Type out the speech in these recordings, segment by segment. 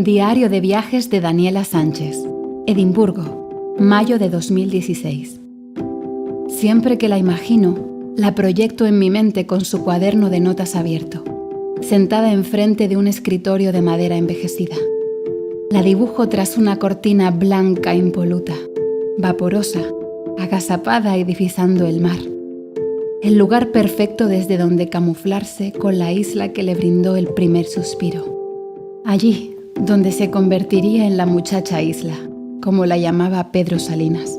Diario de viajes de Daniela Sánchez, Edimburgo, mayo de 2016. Siempre que la imagino, la proyecto en mi mente con su cuaderno de notas abierto, sentada enfrente de un escritorio de madera envejecida. La dibujo tras una cortina blanca impoluta, vaporosa, agazapada y divisando el mar. El lugar perfecto desde donde camuflarse con la isla que le brindó el primer suspiro. Allí, donde se convertiría en la muchacha isla, como la llamaba Pedro Salinas.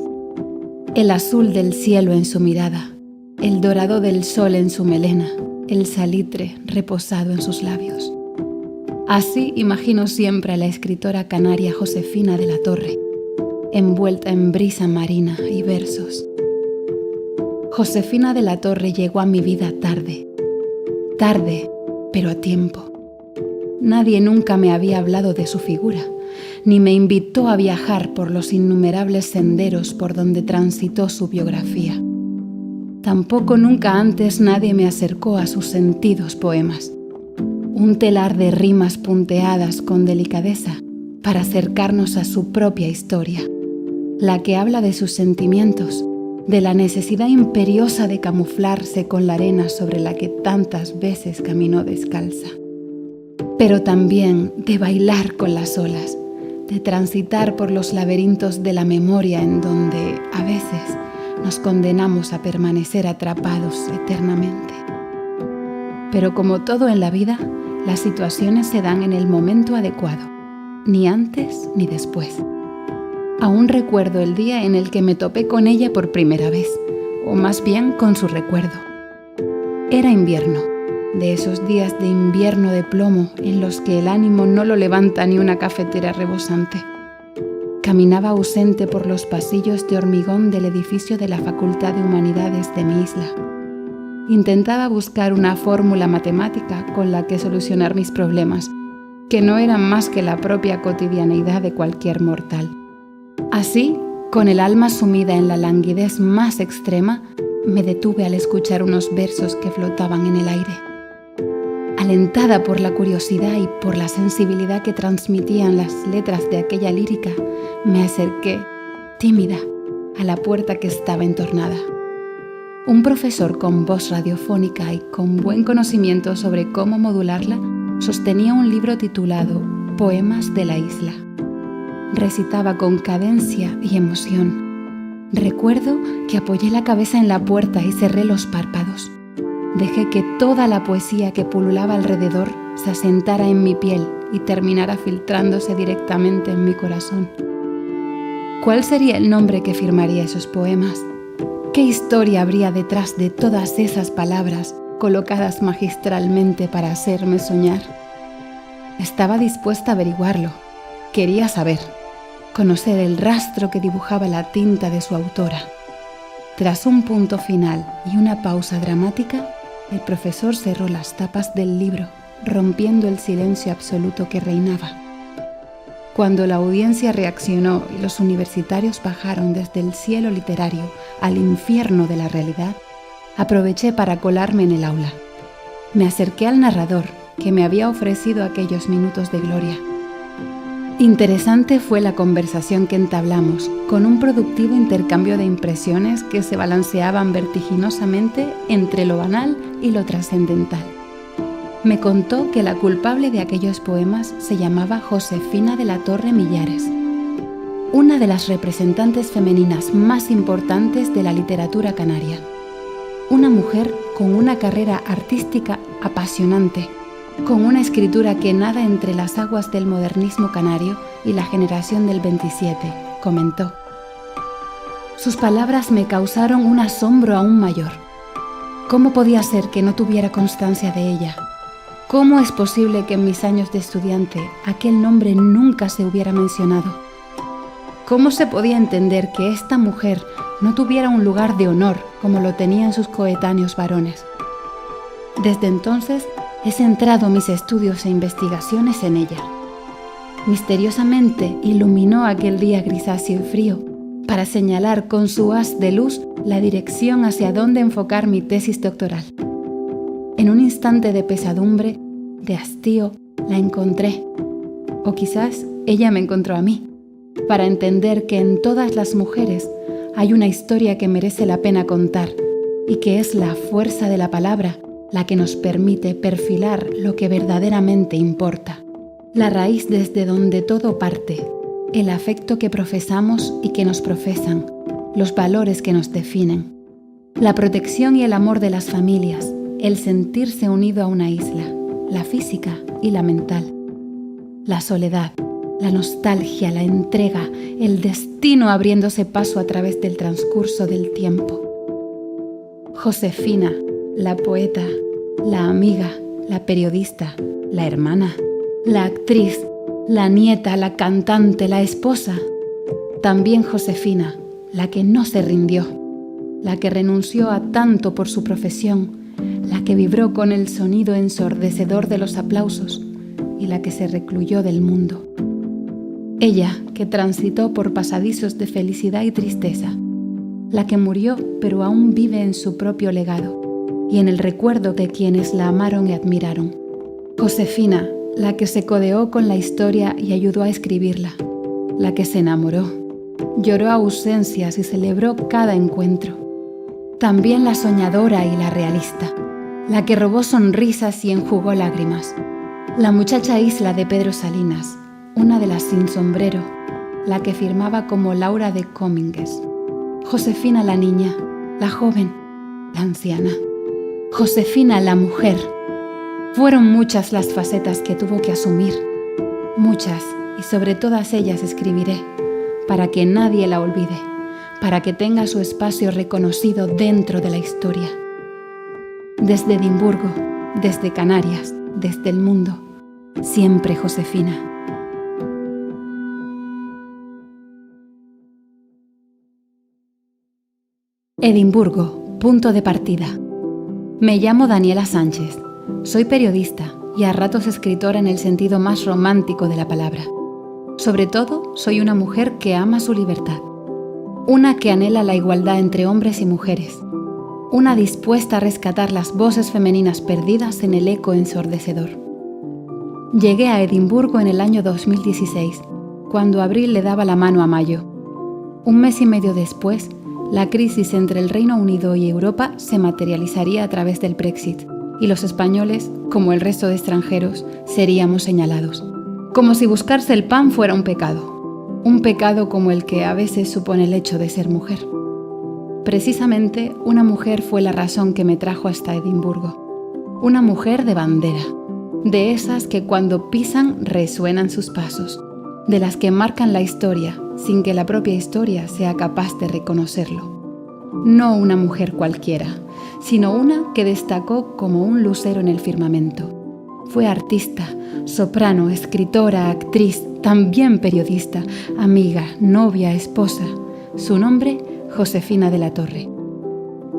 El azul del cielo en su mirada, el dorado del sol en su melena, el salitre reposado en sus labios. Así imagino siempre a la escritora canaria Josefina de la Torre, envuelta en brisa marina y versos. Josefina de la Torre llegó a mi vida tarde, pero a tiempo. Nadie nunca me había hablado de su figura, ni me invitó a viajar por los innumerables senderos por donde transitó su biografía. Tampoco nunca antes nadie me acercó a sus sentidos poemas, un telar de rimas punteadas con delicadeza para acercarnos a su propia historia, la que habla de sus sentimientos, de la necesidad imperiosa de camuflarse con la arena sobre la que tantas veces caminó descalza. Pero también de bailar con las olas, de transitar por los laberintos de la memoria en donde, a veces, nos condenamos a permanecer atrapados eternamente. Pero como todo en la vida, las situaciones se dan en el momento adecuado, ni antes ni después. Aún recuerdo el día en el que me topé con ella por primera vez, o más bien con su recuerdo. Era invierno. De esos días de invierno de plomo en los que el ánimo no lo levanta ni una cafetera rebosante. Caminaba ausente por los pasillos de hormigón del edificio de la Facultad de Humanidades de mi isla. Intentaba buscar una fórmula matemática con la que solucionar mis problemas, que no eran más que la propia cotidianeidad de cualquier mortal. Así, con el alma sumida en la languidez más extrema, me detuve al escuchar unos versos que flotaban en el aire. Alentada por la curiosidad y por la sensibilidad que transmitían las letras de aquella lírica, me acerqué, tímida, a la puerta que estaba entornada. Un profesor con voz radiofónica y con buen conocimiento sobre cómo modularla, sostenía un libro titulado Poemas de la Isla. Recitaba con cadencia y emoción. Recuerdo que apoyé la cabeza en la puerta y cerré los párpados. Dejé que toda la poesía que pululaba alrededor se asentara en mi piel y terminara filtrándose directamente en mi corazón. ¿Cuál sería el nombre que firmaría esos poemas? ¿Qué historia habría detrás de todas esas palabras colocadas magistralmente para hacerme soñar? Estaba dispuesta a averiguarlo. Quería saber, conocer el rastro que dibujaba la tinta de su autora. Tras un punto final y una pausa dramática, el profesor cerró las tapas del libro, rompiendo el silencio absoluto que reinaba. Cuando la audiencia reaccionó y los universitarios bajaron desde el cielo literario al infierno de la realidad, aproveché para colarme en el aula. Me acerqué al narrador, que me había ofrecido aquellos minutos de gloria. Interesante fue la conversación que entablamos, con un productivo intercambio de impresiones que se balanceaban vertiginosamente entre lo banal y lo trascendental. Me contó que la culpable de aquellos poemas se llamaba Josefina de la Torre Millares, una de las representantes femeninas más importantes de la literatura canaria. Una mujer con una carrera artística apasionante, con una escritura que nada entre las aguas del modernismo canario y la generación del 27, comentó. Sus palabras me causaron un asombro aún mayor. ¿Cómo podía ser que no tuviera constancia de ella? ¿Cómo es posible que en mis años de estudiante aquel nombre nunca se hubiera mencionado? ¿Cómo se podía entender que esta mujer no tuviera un lugar de honor como lo tenían sus coetáneos varones? Desde entonces, he centrado mis estudios e investigaciones en ella. Misteriosamente iluminó aquel día grisáceo y frío para señalar con su haz de luz la dirección hacia dónde enfocar mi tesis doctoral. En un instante de pesadumbre, de hastío, la encontré. O quizás ella me encontró a mí, para entender que en todas las mujeres hay una historia que merece la pena contar y que es la fuerza de la palabra la que nos permite perfilar lo que verdaderamente importa. La raíz desde donde todo parte, el afecto que profesamos y que nos profesan, los valores que nos definen, la protección y el amor de las familias, el sentirse unido a una isla, la física y la mental, la soledad, la nostalgia, la entrega, el destino abriéndose paso a través del transcurso del tiempo. Josefina, la poeta, la amiga, la periodista, la hermana, la actriz, la nieta, la cantante, la esposa. También Josefina, la que no se rindió, la que renunció a tanto por su profesión, la que vibró con el sonido ensordecedor de los aplausos y la que se recluyó del mundo. Ella, que transitó por pasadizos de felicidad y tristeza, la que murió pero aún vive en su propio legado y en el recuerdo de quienes la amaron y admiraron. Josefina, la que se codeó con la historia y ayudó a escribirla, la que se enamoró, lloró ausencias y celebró cada encuentro. También la soñadora y la realista, la que robó sonrisas y enjugó lágrimas. La muchacha isla de Pedro Salinas, una de las sin sombrero, la que firmaba como Laura de Comminges. Josefina la niña, la joven, la anciana. Josefina la mujer. Fueron muchas las facetas que tuvo que asumir. Muchas, y sobre todas ellas escribiré, para que nadie la olvide, para que tenga su espacio reconocido dentro de la historia. Desde Edimburgo, desde Canarias, desde el mundo, siempre Josefina. Edimburgo, punto de partida. Me llamo Daniela Sánchez, soy periodista y a ratos escritora en el sentido más romántico de la palabra. Sobre todo, soy una mujer que ama su libertad, una que anhela la igualdad entre hombres y mujeres, una dispuesta a rescatar las voces femeninas perdidas en el eco ensordecedor. Llegué a Edimburgo en el año 2016, cuando abril le daba la mano a mayo. Un mes y medio después, la crisis entre el Reino Unido y Europa se materializaría a través del Brexit, y los españoles, como el resto de extranjeros, seríamos señalados. Como si buscarse el pan fuera un pecado como el que a veces supone el hecho de ser mujer. Precisamente, una mujer fue la razón que me trajo hasta Edimburgo. Una mujer de bandera, de esas que cuando pisan resuenan sus pasos, de las que marcan la historia sin que la propia historia sea capaz de reconocerlo. No una mujer cualquiera, sino una que destacó como un lucero en el firmamento. Fue artista, soprano, escritora, actriz, también periodista, amiga, novia, esposa. Su nombre, Josefina de la Torre.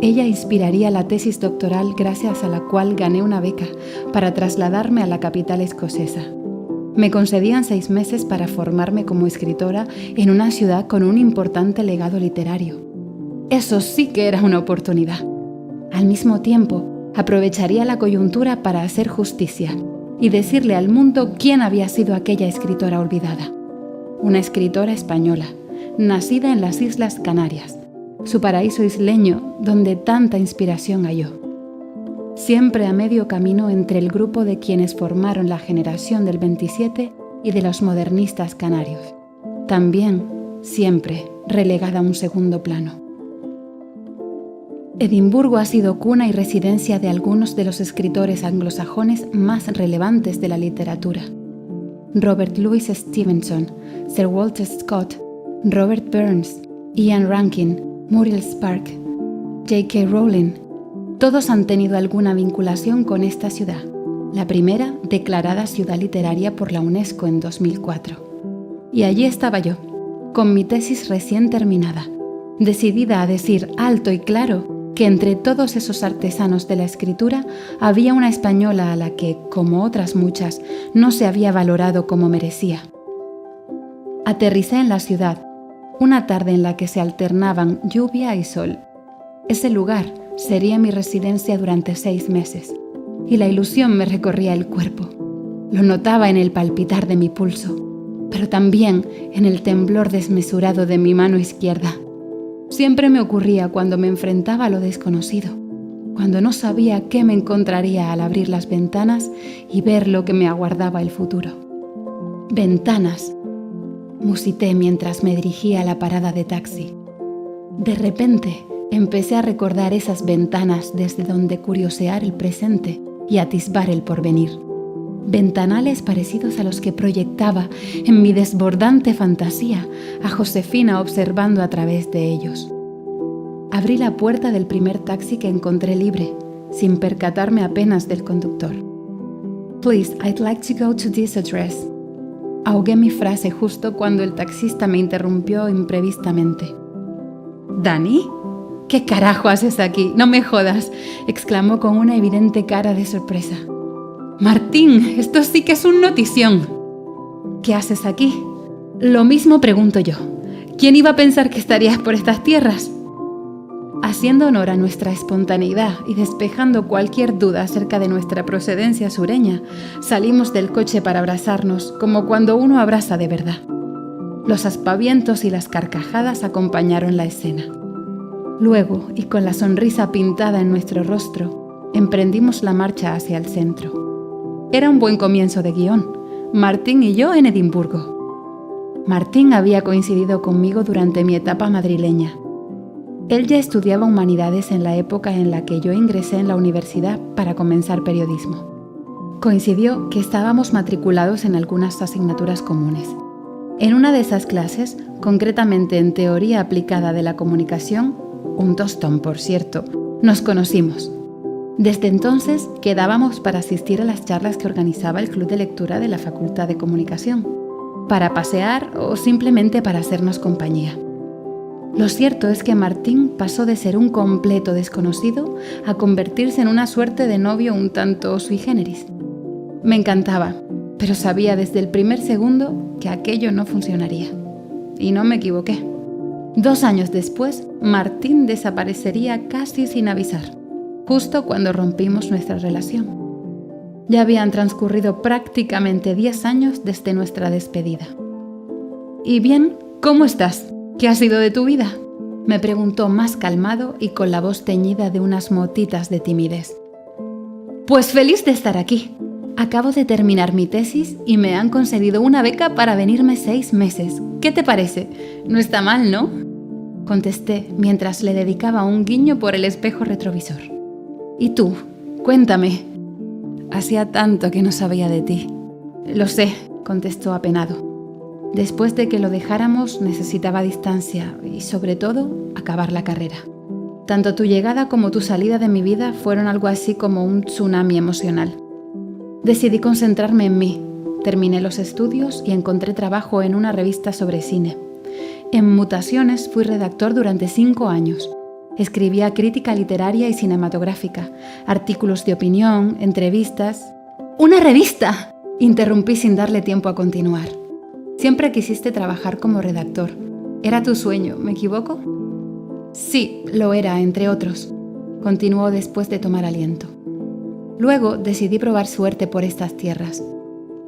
Ella inspiraría la tesis doctoral gracias a la cual gané una beca para trasladarme a la capital escocesa. Me concedían 6 meses para formarme como escritora en una ciudad con un importante legado literario. Eso sí que era una oportunidad. Al mismo tiempo, aprovecharía la coyuntura para hacer justicia y decirle al mundo quién había sido aquella escritora olvidada. Una escritora española, nacida en las Islas Canarias, su paraíso isleño donde tanta inspiración halló. Siempre a medio camino entre el grupo de quienes formaron la generación del 27 y de los modernistas canarios. También, siempre, relegada a un segundo plano. Edimburgo ha sido cuna y residencia de algunos de los escritores anglosajones más relevantes de la literatura. Robert Louis Stevenson, Sir Walter Scott, Robert Burns, Ian Rankin, Muriel Spark, J.K. Rowling. Todos han tenido alguna vinculación con esta ciudad, la primera declarada ciudad literaria por la UNESCO en 2004. Y allí estaba yo, con mi tesis recién terminada, decidida a decir alto y claro que entre todos esos artesanos de la escritura había una española a la que, como otras muchas, no se había valorado como merecía. Aterricé en la ciudad, una tarde en la que se alternaban lluvia y sol. Ese lugar sería mi residencia durante 6 meses, y la ilusión me recorría el cuerpo. Lo notaba en el palpitar de mi pulso, pero también en el temblor desmesurado de mi mano izquierda. Siempre me ocurría cuando me enfrentaba a lo desconocido, cuando no sabía qué me encontraría al abrir las ventanas y ver lo que me aguardaba el futuro. Ventanas, musité mientras me dirigía a la parada de taxi. De repente, empecé a recordar esas ventanas desde donde curiosear el presente y atisbar el porvenir. Ventanales parecidos a los que proyectaba en mi desbordante fantasía a Josefina observando a través de ellos. Abrí la puerta del primer taxi que encontré libre, sin percatarme apenas del conductor. "Please, I'd like to go to this address." Ahogué mi frase justo cuando el taxista me interrumpió imprevistamente. "¿Dani? ¿Qué carajo haces aquí? No me jodas", exclamó con una evidente cara de sorpresa. "Martín, esto sí que es un notición". "¿Qué haces aquí?". "Lo mismo pregunto yo. ¿Quién iba a pensar que estarías por estas tierras?". Haciendo honor a nuestra espontaneidad y despejando cualquier duda acerca de nuestra procedencia sureña, salimos del coche para abrazarnos, como cuando uno abraza de verdad. Los aspavientos y las carcajadas acompañaron la escena. Luego, y con la sonrisa pintada en nuestro rostro, emprendimos la marcha hacia el centro. Era un buen comienzo de guión. Martín y yo en Edimburgo. Martín había coincidido conmigo durante mi etapa madrileña. Él ya estudiaba humanidades en la época en la que yo ingresé en la universidad para comenzar periodismo. Coincidió que estábamos matriculados en algunas asignaturas comunes. En una de esas clases, concretamente en teoría aplicada de la comunicación, un tostón por cierto, nos conocimos. Desde entonces quedábamos para asistir a las charlas que organizaba el club de lectura de la Facultad de Comunicación, para pasear o simplemente para hacernos compañía. Lo cierto es que Martín pasó de ser un completo desconocido a convertirse en una suerte de novio un tanto sui generis. Me encantaba, pero sabía desde el primer segundo que aquello no funcionaría. Y no me equivoqué. 2 años después, Martín desaparecería casi sin avisar, justo cuando rompimos nuestra relación. Ya habían transcurrido prácticamente 10 años desde nuestra despedida. "¿Y bien, cómo estás? ¿Qué ha sido de tu vida?", me preguntó más calmado y con la voz teñida de unas motitas de timidez. "Pues feliz de estar aquí. Acabo de terminar mi tesis y me han concedido una beca para venirme 6 meses. ¿Qué te parece? No está mal, ¿no?", contesté mientras le dedicaba un guiño por el espejo retrovisor. "¿Y tú? Cuéntame. Hacía tanto que no sabía de ti". "Lo sé", contestó apenado. Después de que lo dejáramos, necesitaba distancia y, sobre todo, acabar la carrera. Tanto tu llegada como tu salida de mi vida fueron algo así como un tsunami emocional. Decidí concentrarme en mí. Terminé los estudios y encontré trabajo en una revista sobre cine. En Mutaciones fui redactor durante 5 años. Escribía crítica literaria y cinematográfica, artículos de opinión, entrevistas... ¡Una revista!, interrumpí sin darle tiempo a continuar. Siempre quisiste trabajar como redactor. Era tu sueño, ¿me equivoco? Sí, lo era, entre otros, continuó después de tomar aliento. Luego decidí probar suerte por estas tierras.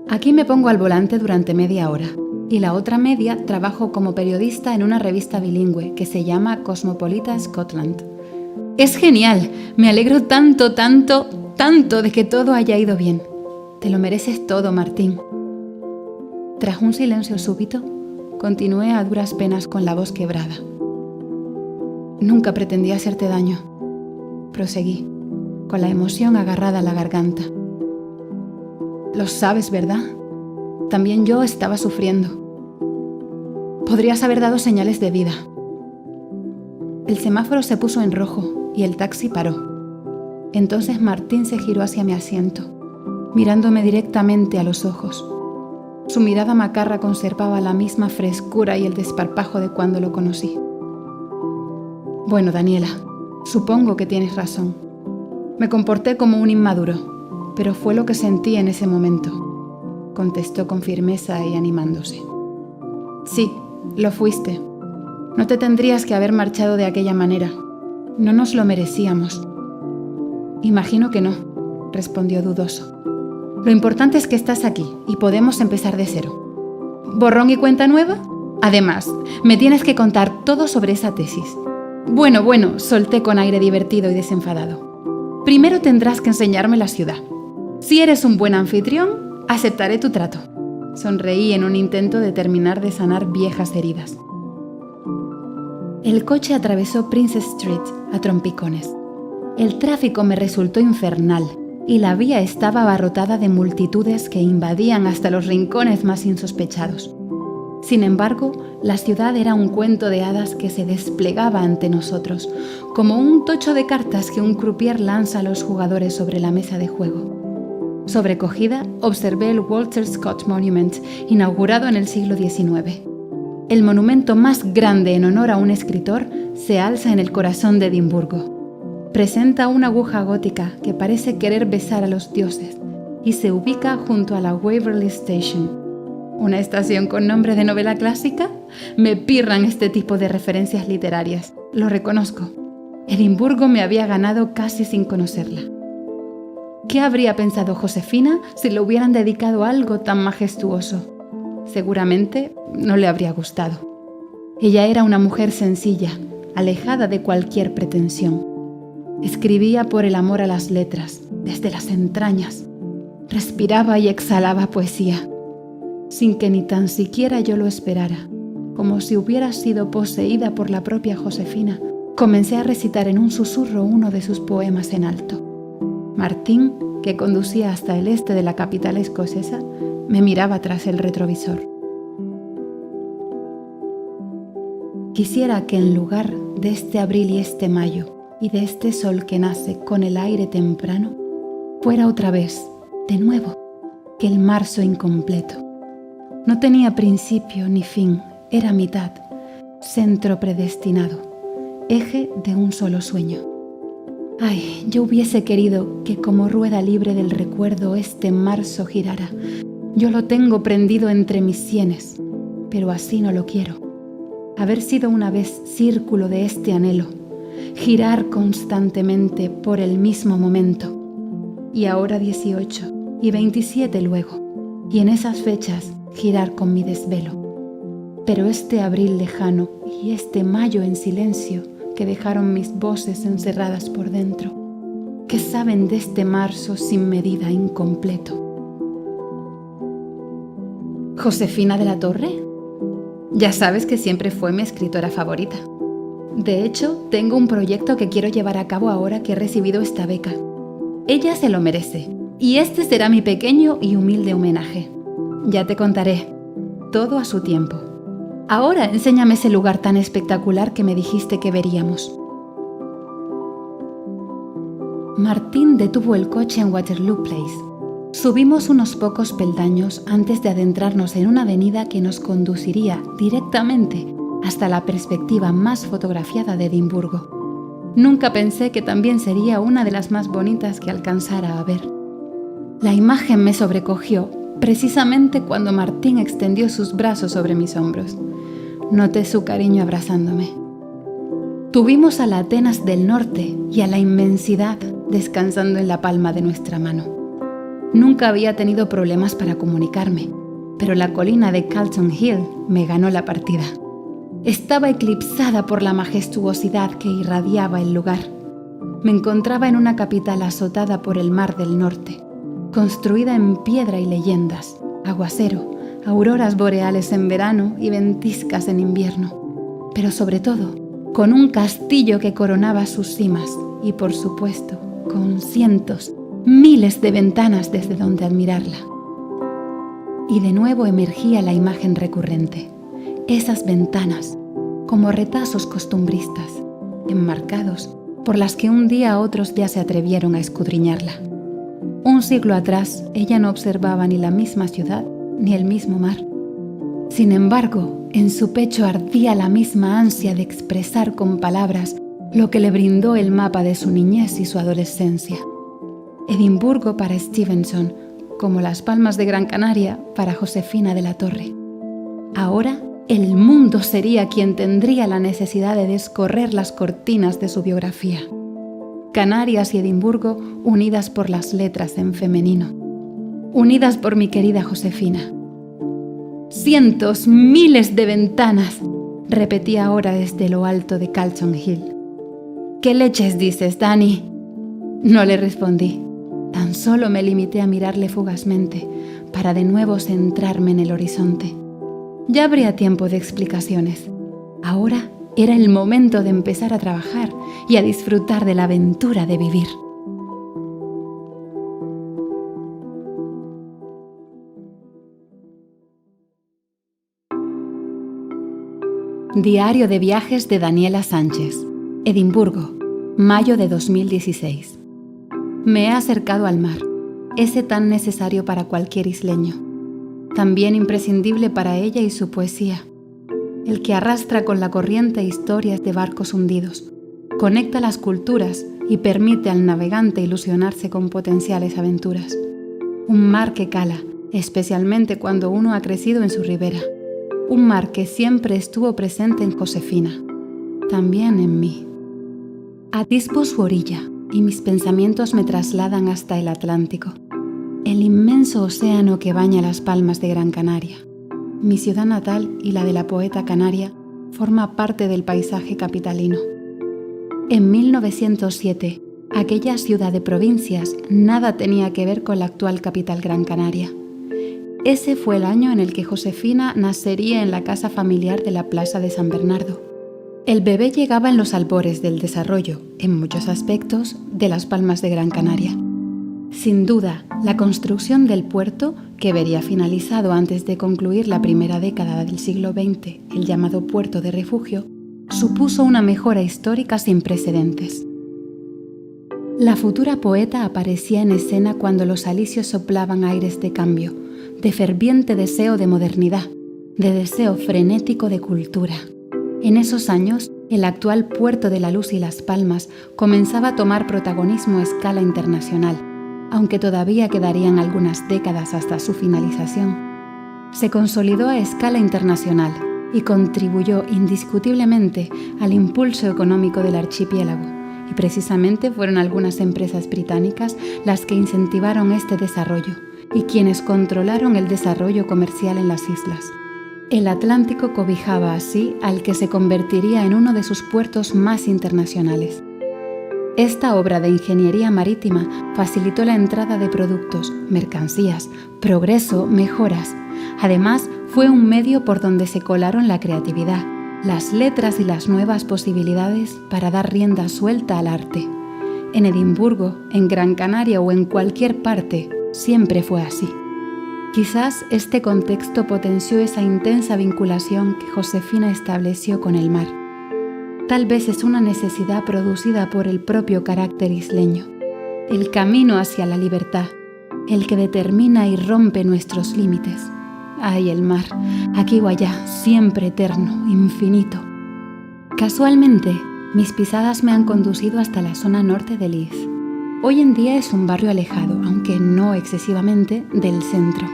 Aquí me pongo al volante durante media hora y la otra media trabajo como periodista en una revista bilingüe que se llama Cosmopolita Scotland. Es genial, me alegro tanto de que todo haya ido bien. Te lo mereces todo, Martín. Tras un silencio súbito, continué a duras penas con la voz quebrada. Nunca pretendí hacerte daño, proseguí, con la emoción agarrada a la garganta. Lo sabes, ¿verdad? También yo estaba sufriendo. Podrías haber dado señales de vida. El semáforo se puso en rojo y el taxi paró. Entonces Martín se giró hacia mi asiento, mirándome directamente a los ojos. Su mirada macarra conservaba la misma frescura y el desparpajo de cuando lo conocí. Bueno, Daniela, supongo que tienes razón. Me comporté como un inmaduro, pero fue lo que sentí en ese momento, contestó con firmeza y animándose. Sí, lo fuiste. No te tendrías que haber marchado de aquella manera. No nos lo merecíamos. Imagino que no, respondió dudoso. Lo importante es que estás aquí y podemos empezar de cero. ¿Borrón y cuenta nueva? Además, me tienes que contar todo sobre esa tesis. Bueno, solté con aire divertido y desenfadado. Primero tendrás que enseñarme la ciudad. Si eres un buen anfitrión, aceptaré tu trato. Sonreí en un intento de terminar de sanar viejas heridas. El coche atravesó Princess Street a trompicones. El tráfico me resultó infernal y la vía estaba abarrotada de multitudes que invadían hasta los rincones más insospechados. Sin embargo, la ciudad era un cuento de hadas que se desplegaba ante nosotros, como un tocho de cartas que un croupier lanza a los jugadores sobre la mesa de juego. Sobrecogida, observé el Walter Scott Monument, inaugurado en el siglo XIX. El monumento más grande en honor a un escritor se alza en el corazón de Edimburgo. Presenta una aguja gótica que parece querer besar a los dioses y se ubica junto a la Waverley Station. ¿Una estación con nombre de novela clásica? Me pirran este tipo de referencias literarias, lo reconozco. Edimburgo me había ganado casi sin conocerla. ¿Qué habría pensado Josefina si le hubieran dedicado a algo tan majestuoso? Seguramente no le habría gustado. Ella era una mujer sencilla, alejada de cualquier pretensión. Escribía por el amor a las letras, desde las entrañas. Respiraba y exhalaba poesía, sin que ni tan siquiera yo lo esperara. Como si hubiera sido poseída por la propia Josefina, comencé a recitar en un susurro uno de sus poemas en alto. Martín, que conducía hasta el este de la capital escocesa, me miraba tras el retrovisor. Quisiera que en lugar de este abril y este mayo, y de este sol que nace con el aire temprano, fuera otra vez, de nuevo, que el marzo incompleto. No tenía principio ni fin, era mitad, centro predestinado, eje de un solo sueño. Ay, yo hubiese querido que como rueda libre del recuerdo este marzo girara. Yo lo tengo prendido entre mis sienes, pero así no lo quiero. Haber sido una vez círculo de este anhelo, girar constantemente por el mismo momento. Y ahora 18 y 27 luego, y en esas fechas girar con mi desvelo. Pero este abril lejano y este mayo en silencio que dejaron mis voces encerradas por dentro, ¿qué saben de este marzo sin medida incompleto? ¿Josefina de la Torre? Ya sabes que siempre fue mi escritora favorita. De hecho, tengo un proyecto que quiero llevar a cabo ahora que he recibido esta beca. Ella se lo merece, y este será mi pequeño y humilde homenaje. Ya te contaré, todo a su tiempo. Ahora enséñame ese lugar tan espectacular que me dijiste que veríamos. Martín detuvo el coche en Waterloo Place. Subimos unos pocos peldaños antes de adentrarnos en una avenida que nos conduciría directamente hasta la perspectiva más fotografiada de Edimburgo. Nunca pensé que también sería una de las más bonitas que alcanzara a ver. La imagen me sobrecogió precisamente cuando Martín extendió sus brazos sobre mis hombros. Noté su cariño abrazándome. Tuvimos a la Atenas del norte y a la inmensidad descansando en la palma de nuestra mano. Nunca había tenido problemas para comunicarme, pero la colina de Calton Hill me ganó la partida. Estaba eclipsada por la majestuosidad que irradiaba el lugar. Me encontraba en una capital azotada por el mar del norte, construida en piedra y leyendas, aguacero, auroras boreales en verano y ventiscas en invierno, pero sobre todo con un castillo que coronaba sus cimas y, por supuesto, con cientos, miles de ventanas desde donde admirarla. Y de nuevo emergía la imagen recurrente, esas ventanas, como retazos costumbristas, enmarcados por las que un día otros ya se atrevieron a escudriñarla. Un siglo atrás, ella no observaba ni la misma ciudad ni el mismo mar. Sin embargo, en su pecho ardía la misma ansia de expresar con palabras lo que le brindó el mapa de su niñez y su adolescencia. Edimburgo para Stevenson, como las Palmas de Gran Canaria para Josefina de la Torre. Ahora, el mundo sería quien tendría la necesidad de descorrer las cortinas de su biografía. Canarias y Edimburgo unidas por las letras en femenino. unidas por mi querida Josefina. Cientos, miles de ventanas, repetía ahora desde lo alto de Carlton Hill. ¿Qué leches dices, Dani? No le respondí. Tan solo me limité a mirarle fugazmente para de nuevo centrarme en el horizonte. Ya habría tiempo de explicaciones. Ahora era el momento de empezar a trabajar y a disfrutar de la aventura de vivir. Diario de viajes de Daniela Sánchez, Edimburgo, mayo de 2016. Me he acercado al mar, ese tan necesario para cualquier isleño, también imprescindible para ella y su poesía, el que arrastra con la corriente historias de barcos hundidos, conecta las culturas y permite al navegante ilusionarse con potenciales aventuras. Un mar que cala, especialmente cuando uno ha crecido en su ribera. Un mar que siempre estuvo presente en Josefina, también en mí. Atisbo su orilla y mis pensamientos me trasladan hasta el Atlántico, el inmenso océano que baña las Palmas de Gran Canaria. Mi ciudad natal y la de la poeta canaria forma parte del paisaje capitalino. En 1907, aquella ciudad de provincias nada tenía que ver con la actual capital Gran Canaria. Ese fue el año en el que Josefina nacería en la casa familiar de la Plaza de San Bernardo. El bebé llegaba en los albores del desarrollo, en muchos aspectos, de las Palmas de Gran Canaria. Sin duda, la construcción del puerto, que vería finalizado antes de concluir la primera década del siglo XX, el llamado puerto de refugio, supuso una mejora histórica sin precedentes. La futura poeta aparecía en escena cuando los alisios soplaban aires de cambio, de ferviente deseo de modernidad, de deseo frenético de cultura. En esos años, el actual puerto de la Luz y Las Palmas comenzaba a tomar protagonismo a escala internacional, aunque todavía quedarían algunas décadas hasta su finalización. Se consolidó a escala internacional y contribuyó indiscutiblemente al impulso económico del archipiélago, y precisamente fueron algunas empresas británicas las que incentivaron este desarrollo y quienes controlaron el desarrollo comercial en las islas. El Atlántico cobijaba así al que se convertiría en uno de sus puertos más internacionales. Esta obra de ingeniería marítima facilitó la entrada de productos, mercancías, progreso, mejoras. Además, fue un medio por donde se colaron la creatividad, las letras y las nuevas posibilidades para dar rienda suelta al arte. En Edimburgo, en Gran Canaria o en cualquier parte, siempre fue así. Quizás este contexto potenció esa intensa vinculación que Josefina estableció con el mar. Tal vez es una necesidad producida por el propio carácter isleño, el camino hacia la libertad, el que determina y rompe nuestros límites. Ay, el mar, aquí o allá, siempre eterno, infinito. Casualmente, mis pisadas me han conducido hasta la zona norte de Leith. Hoy en día es un barrio alejado, aunque no excesivamente, del centro,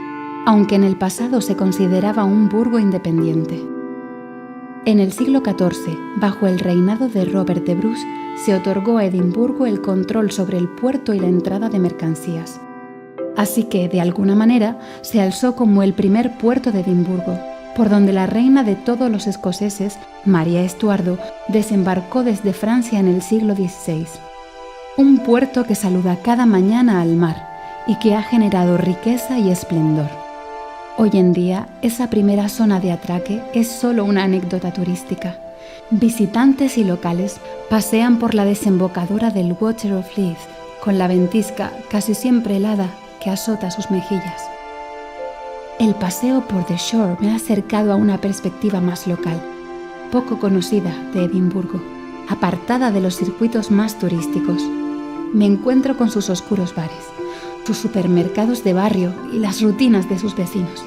aunque en el pasado se consideraba un burgo independiente. En el siglo XIV, bajo el reinado de Robert de Bruce, se otorgó a Edimburgo el control sobre el puerto y la entrada de mercancías. Así que, de alguna manera, se alzó como el primer puerto de Edimburgo, por donde la reina de todos los escoceses, María Estuardo, desembarcó desde Francia en el siglo XVI. Un puerto que saluda cada mañana al mar y que ha generado riqueza y esplendor. Hoy en día, esa primera zona de atraque es solo una anécdota turística. Visitantes y locales pasean por la desembocadura del Water of Leith con la ventisca casi siempre helada que azota sus mejillas. El paseo por The Shore me ha acercado a una perspectiva más local, poco conocida de Edimburgo, apartada de los circuitos más turísticos. Me encuentro con sus oscuros bares, sus supermercados de barrio y las rutinas de sus vecinos.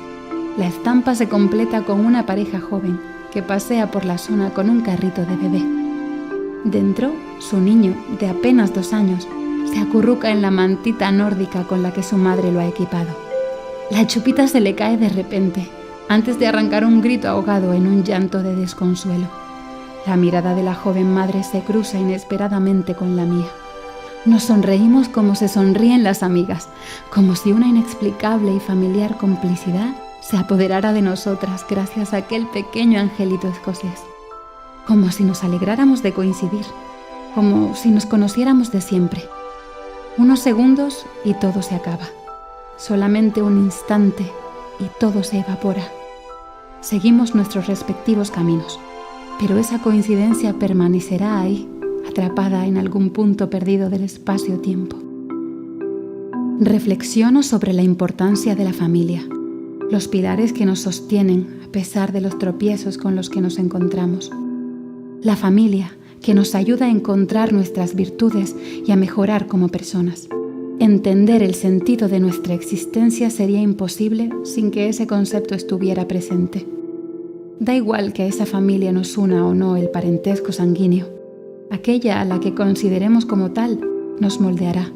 La estampa se completa con una pareja joven que pasea por la zona con un carrito de bebé. Dentro, su niño, de apenas 2 años, se acurruca en la mantita nórdica con la que su madre lo ha equipado. La chupita se le cae de repente, antes de arrancar un grito ahogado en un llanto de desconsuelo. La mirada de la joven madre se cruza inesperadamente con la mía. Nos sonreímos como se sonríen las amigas, como si una inexplicable y familiar complicidad se apoderara de nosotras gracias a aquel pequeño angelito escocés. Como si nos alegráramos de coincidir, como si nos conociéramos de siempre. Unos segundos y todo se acaba. Solamente un instante y todo se evapora. Seguimos nuestros respectivos caminos, pero esa coincidencia permanecerá ahí, atrapada en algún punto perdido del espacio-tiempo. Reflexiono sobre la importancia de la familia, los pilares que nos sostienen a pesar de los tropiezos con los que nos encontramos. La familia que nos ayuda a encontrar nuestras virtudes y a mejorar como personas. Entender el sentido de nuestra existencia sería imposible sin que ese concepto estuviera presente. Da igual que a esa familia nos una o no el parentesco sanguíneo. Aquella a la que consideremos como tal nos moldeará.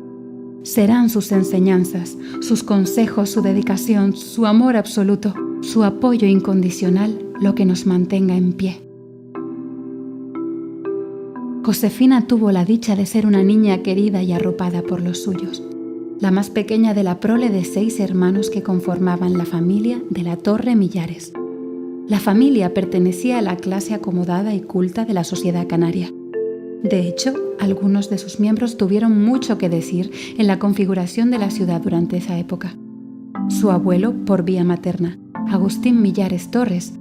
Serán sus enseñanzas, sus consejos, su dedicación, su amor absoluto, su apoyo incondicional lo que nos mantenga en pie. Josefina tuvo la dicha de ser una niña querida y arropada por los suyos, la más pequeña de la prole de 6 hermanos que conformaban la familia de la Torre Millares. La familia pertenecía a la clase acomodada y culta de la sociedad canaria. De hecho, algunos de sus miembros tuvieron mucho que decir en la configuración de la ciudad durante esa época. Su abuelo, por vía materna, Agustín Millares Torres,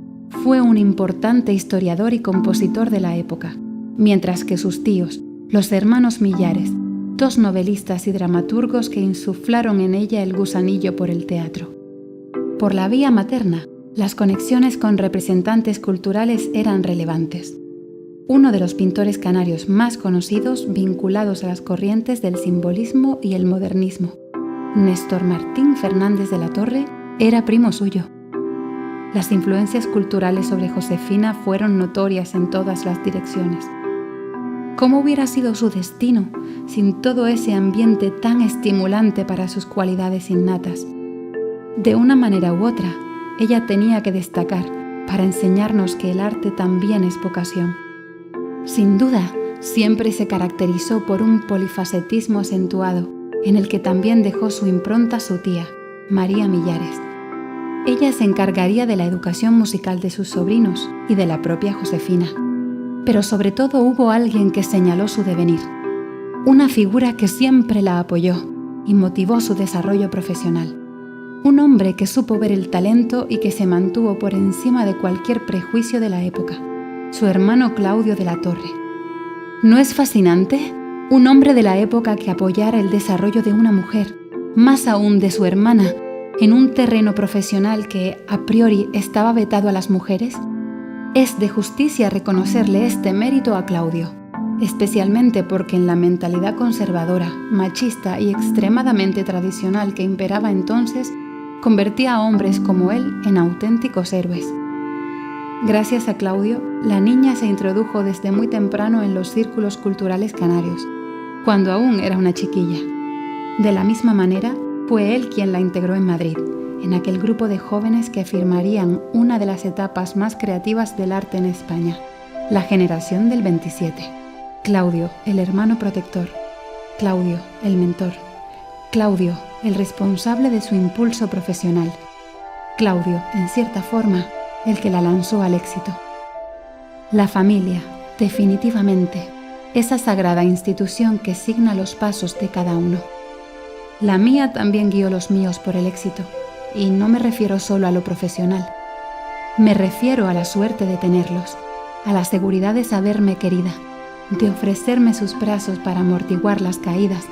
fue un importante historiador y compositor de la época, mientras que sus tíos, los hermanos Millares, 2 novelistas y dramaturgos que insuflaron en ella el gusanillo por el teatro. Por la vía materna, las conexiones con representantes culturales eran relevantes. Uno de los pintores canarios más conocidos vinculados a las corrientes del simbolismo y el modernismo, Néstor Martín Fernández de la Torre, era primo suyo. Las influencias culturales sobre Josefina fueron notorias en todas las direcciones. ¿Cómo hubiera sido su destino sin todo ese ambiente tan estimulante para sus cualidades innatas? De una manera u otra, ella tenía que destacar para enseñarnos que el arte también es vocación. Sin duda, siempre se caracterizó por un polifacetismo acentuado, en el que también dejó su impronta su tía, María Millares. Ella se encargaría de la educación musical de sus sobrinos y de la propia Josefina. Pero sobre todo hubo alguien que señaló su devenir, una figura que siempre la apoyó y motivó su desarrollo profesional. Un hombre que supo ver el talento y que se mantuvo por encima de cualquier prejuicio de la época, su hermano Claudio de la Torre. ¿No es fascinante? Un hombre de la época que apoyara el desarrollo de una mujer, más aún de su hermana, en un terreno profesional que, a priori, estaba vetado a las mujeres. Es de justicia reconocerle este mérito a Claudio, especialmente porque en la mentalidad conservadora, machista y extremadamente tradicional que imperaba entonces, convertía a hombres como él en auténticos héroes. Gracias a Claudio, la niña se introdujo desde muy temprano en los círculos culturales canarios, cuando aún era una chiquilla. De la misma manera, fue él quien la integró en Madrid, en aquel grupo de jóvenes que firmarían una de las etapas más creativas del arte en España, la generación del 27. Claudio, el hermano protector. Claudio, el mentor. Claudio, el responsable de su impulso profesional. Claudio, en cierta forma, el que la lanzó al éxito. La familia, definitivamente, esa sagrada institución que signa los pasos de cada uno. La mía también guió los míos por el éxito. Y no me refiero solo a lo profesional. Me refiero a la suerte de tenerlos, a la seguridad de saberme querida, de ofrecerme sus brazos para amortiguar las caídas,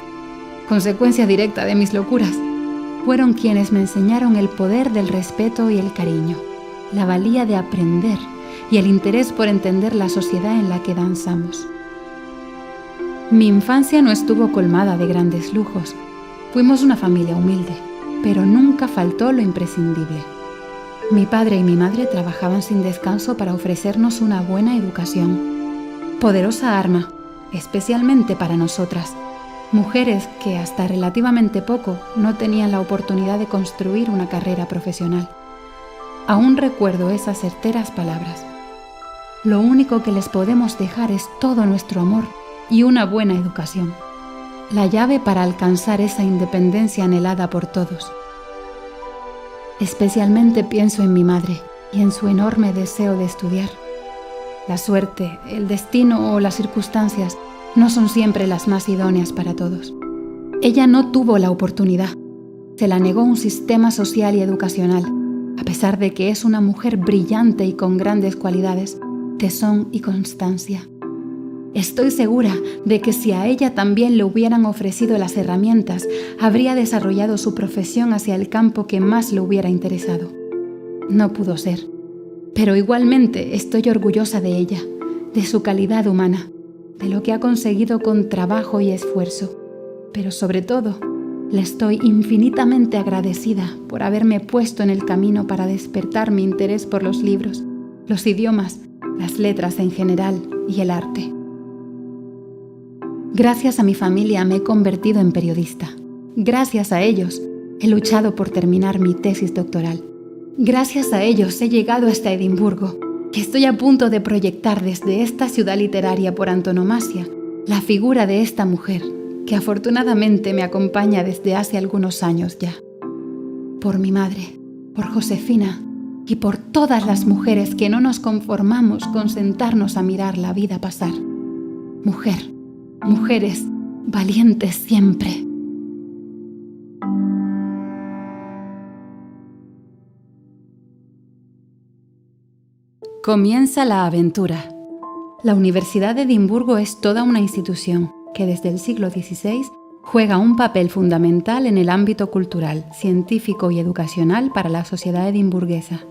consecuencia directa de mis locuras. Fueron quienes me enseñaron el poder del respeto y el cariño, la valía de aprender y el interés por entender la sociedad en la que danzamos. Mi infancia no estuvo colmada de grandes lujos. Fuimos una familia humilde, pero nunca faltó lo imprescindible. Mi padre y mi madre trabajaban sin descanso para ofrecernos una buena educación. Poderosa arma, especialmente para nosotras, mujeres que hasta relativamente poco no tenían la oportunidad de construir una carrera profesional. Aún recuerdo esas certeras palabras. Lo único que les podemos dejar es todo nuestro amor y una buena educación. la llave para alcanzar esa independencia anhelada por todos. Especialmente pienso en mi madre y en su enorme deseo de estudiar. La suerte, el destino o las circunstancias no son siempre las más idóneas para todos. Ella no tuvo la oportunidad. Se la negó un sistema social y educacional, a pesar de que es una mujer brillante y con grandes cualidades, tesón y constancia. Estoy segura de que si a ella también le hubieran ofrecido las herramientas, habría desarrollado su profesión hacia el campo que más le hubiera interesado. No pudo ser, pero igualmente estoy orgullosa de ella, de su calidad humana, de lo que ha conseguido con trabajo y esfuerzo, pero sobre todo, le estoy infinitamente agradecida por haberme puesto en el camino para despertar mi interés por los libros, los idiomas, las letras en general y el arte. Gracias a mi familia me he convertido en periodista. Gracias a ellos he luchado por terminar mi tesis doctoral. Gracias a ellos he llegado hasta Edimburgo, que estoy a punto de proyectar desde esta ciudad literaria por antonomasia la figura de esta mujer, que afortunadamente me acompaña desde hace algunos años ya. Por mi madre, por Josefina y por todas las mujeres que no nos conformamos con sentarnos a mirar la vida pasar. Mujeres valientes siempre. Comienza la aventura. La Universidad de Edimburgo es toda una institución que desde el siglo XVI juega un papel fundamental en el ámbito cultural, científico y educacional para la sociedad edimburguesa.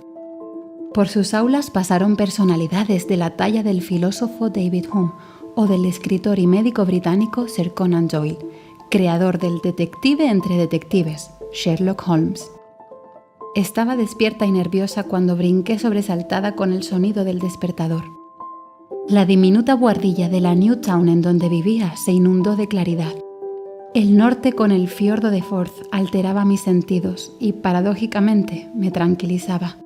Por sus aulas pasaron personalidades de la talla del filósofo David Hume o del escritor y médico británico Sir Conan Doyle, creador del detective entre detectives, Sherlock Holmes. Estaba despierta y nerviosa cuando brinqué sobresaltada con el sonido del despertador. La diminuta buhardilla de la New Town en donde vivía se inundó de claridad. El norte con el fiordo de Forth alteraba mis sentidos y, paradójicamente, me tranquilizaba.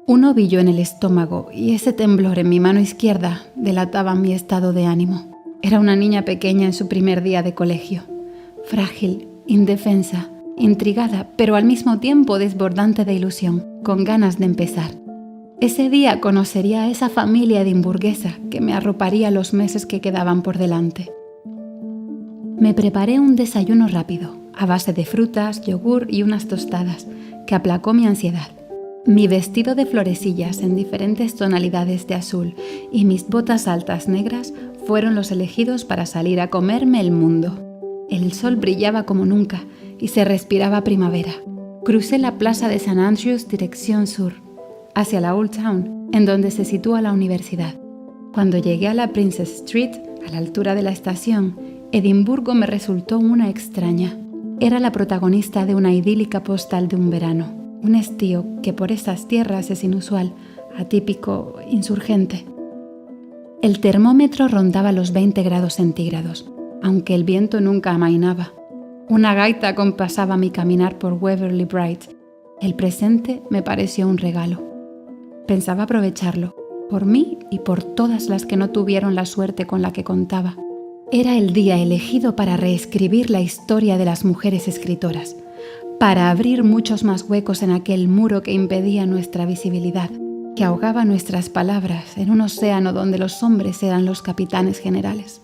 Un ovillo en el estómago y ese temblor en mi mano izquierda delataban mi estado de ánimo. Era una niña pequeña en su primer día de colegio, frágil, indefensa, intrigada, pero al mismo tiempo desbordante de ilusión, con ganas de empezar. Ese día conocería a esa familia edimburguesa que me arroparía los meses que quedaban por delante. Me preparé un desayuno rápido, a base de frutas, yogur y unas tostadas, que aplacó mi ansiedad. Mi vestido de florecillas en diferentes tonalidades de azul y mis botas altas negras fueron los elegidos para salir a comerme el mundo. El sol brillaba como nunca y se respiraba primavera. Crucé la plaza de St. Andrews dirección sur, hacia la Old Town, en donde se sitúa la universidad. Cuando llegué a la Princess Street, a la altura de la estación, Edimburgo me resultó una extraña. Era la protagonista de una idílica postal de un verano. Un estío que por esas tierras es inusual, atípico, insurgente. El termómetro rondaba los 20 grados centígrados, aunque el viento nunca amainaba. Una gaita acompasaba mi caminar por Waverley Bright. El presente me pareció un regalo. Pensaba aprovecharlo, por mí y por todas las que no tuvieron la suerte con la que contaba. Era el día elegido para reescribir la historia de las mujeres escritoras, para abrir muchos más huecos en aquel muro que impedía nuestra visibilidad, que ahogaba nuestras palabras en un océano donde los hombres eran los capitanes generales.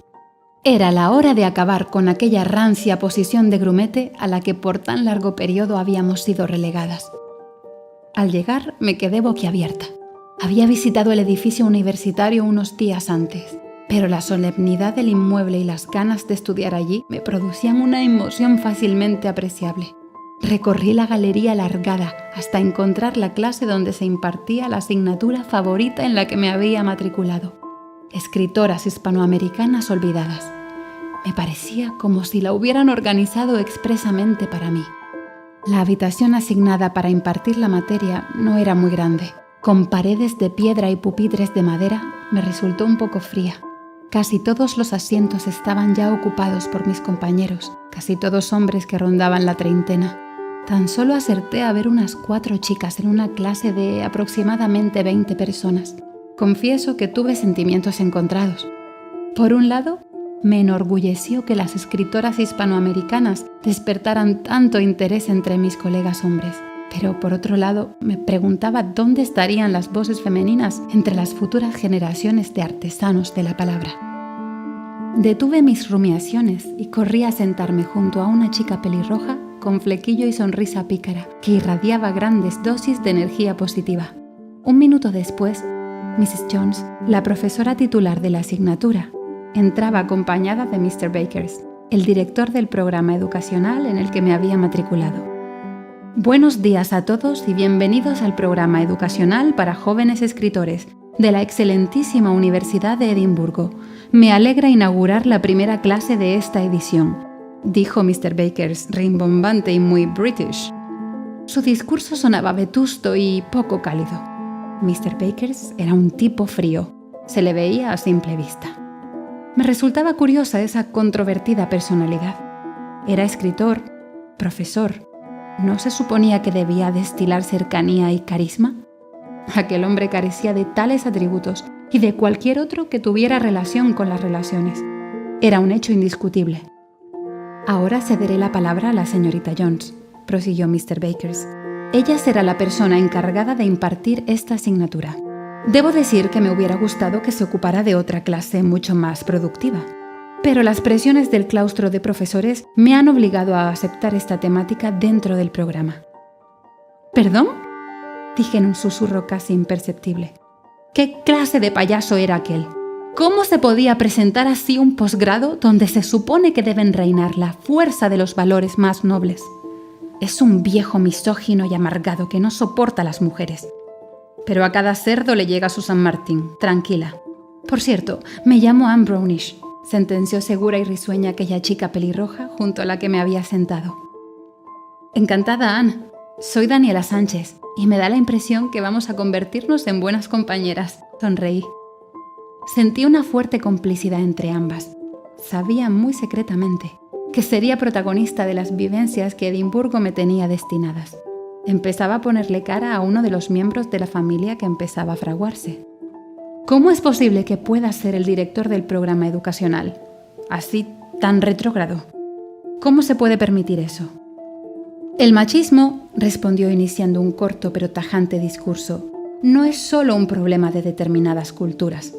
Era la hora de acabar con aquella rancia posición de grumete a la que por tan largo periodo habíamos sido relegadas. Al llegar me quedé boquiabierta. Había visitado el edificio universitario unos días antes, pero la solemnidad del inmueble y las ganas de estudiar allí me producían una emoción fácilmente apreciable. Recorrí la galería alargada hasta encontrar la clase donde se impartía la asignatura favorita en la que me había matriculado: escritoras hispanoamericanas olvidadas. Me parecía como si la hubieran organizado expresamente para mí. La habitación asignada para impartir la materia no era muy grande. Con paredes de piedra y pupitres de madera, me resultó un poco fría. Casi todos los asientos estaban ya ocupados por mis compañeros, casi todos hombres que rondaban la treintena. Tan solo acerté a ver unas 4 chicas en una clase de aproximadamente 20 personas. Confieso que tuve sentimientos encontrados. Por un lado, Me enorgulleció que las escritoras hispanoamericanas despertaran tanto interés entre mis colegas hombres. Pero por otro lado, me preguntaba dónde estarían las voces femeninas entre las futuras generaciones de artesanos de la palabra. Detuve mis rumiaciones y corrí a sentarme junto a una chica pelirroja con flequillo y sonrisa pícara que irradiaba grandes dosis de energía positiva. Un minuto después, Mrs. Jones, la profesora titular de la asignatura, entraba acompañada de Mr. Bakers, el director del programa educacional en el que me había matriculado. Buenos días a todos y bienvenidos al programa educacional para jóvenes escritores de la excelentísima Universidad de Edimburgo. Me alegra inaugurar la primera clase de esta edición, dijo Mr. Bakers, rimbombante y muy british. Su discurso sonaba vetusto y poco cálido. Mr. Bakers era un tipo frío, se le veía a simple vista. Me resultaba curiosa esa controvertida personalidad. Era escritor, profesor. ¿No se suponía que debía destilar cercanía y carisma? Aquel hombre carecía de tales atributos y de cualquier otro que tuviera relación con las relaciones. Era un hecho indiscutible. Ahora cederé la palabra a la señorita Jones, prosiguió Mr. Bakers. Ella será la persona encargada de impartir esta asignatura. Debo decir que me hubiera gustado que se ocupara de otra clase mucho más productiva, pero las presiones del claustro de profesores me han obligado a aceptar esta temática dentro del programa. ¿Perdón?, dije en un susurro casi imperceptible. ¿Qué clase de payaso era aquel? ¿Cómo se podía presentar así un posgrado donde se supone que deben reinar la fuerza de los valores más nobles? Es un viejo misógino y amargado que no soporta a las mujeres. Pero a cada cerdo le llega su San Martín, tranquila. Por cierto, me llamo Anne Brownish, sentenció segura y risueña aquella chica pelirroja junto a la que me había sentado. Encantada, Anne. Soy Daniela Sánchez y me da la impresión que vamos a convertirnos en buenas compañeras, sonreí. Sentí una fuerte complicidad entre ambas. Sabía muy secretamente que sería protagonista de las vivencias que Edimburgo me tenía destinadas. Empezaba a ponerle cara a uno de los miembros de la familia que empezaba a fraguarse. ¿Cómo es posible que pueda ser el director del programa educacional? Así, tan retrógrado. ¿Cómo se puede permitir eso? El machismo, respondió iniciando un corto pero tajante discurso, no es solo un problema de determinadas culturas.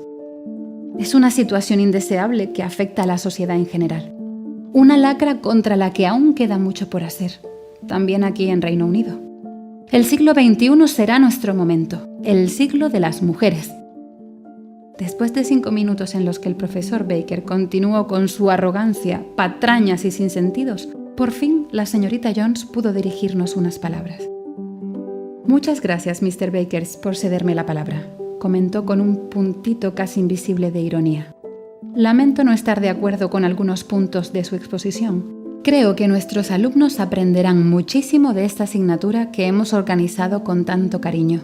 Es una situación indeseable que afecta a la sociedad en general. Una lacra contra la que aún queda mucho por hacer, también aquí en Reino Unido. El siglo XXI será nuestro momento, el siglo de las mujeres. Después de 5 minutos en los que el profesor Baker continuó con su arrogancia, patrañas y sinsentidos, por fin la señorita Jones pudo dirigirnos unas palabras. Muchas gracias, Mr. Bakers, por cederme la palabra, comentó con un puntito casi invisible de ironía. Lamento no estar de acuerdo con algunos puntos de su exposición. Creo que nuestros alumnos aprenderán muchísimo de esta asignatura que hemos organizado con tanto cariño.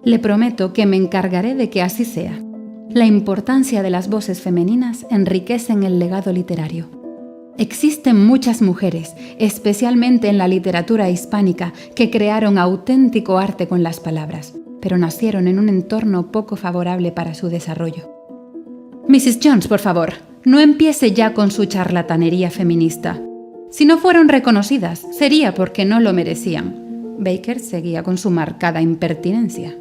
Le prometo que me encargaré de que así sea. La importancia de las voces femeninas enriquecen el legado literario. Existen muchas mujeres, especialmente en la literatura hispánica, que crearon auténtico arte con las palabras, pero nacieron en un entorno poco favorable para su desarrollo. Mrs. Jones, por favor, no empiece ya con su charlatanería feminista. Si no fueron reconocidas, sería porque no lo merecían. Baker seguía con su marcada impertinencia.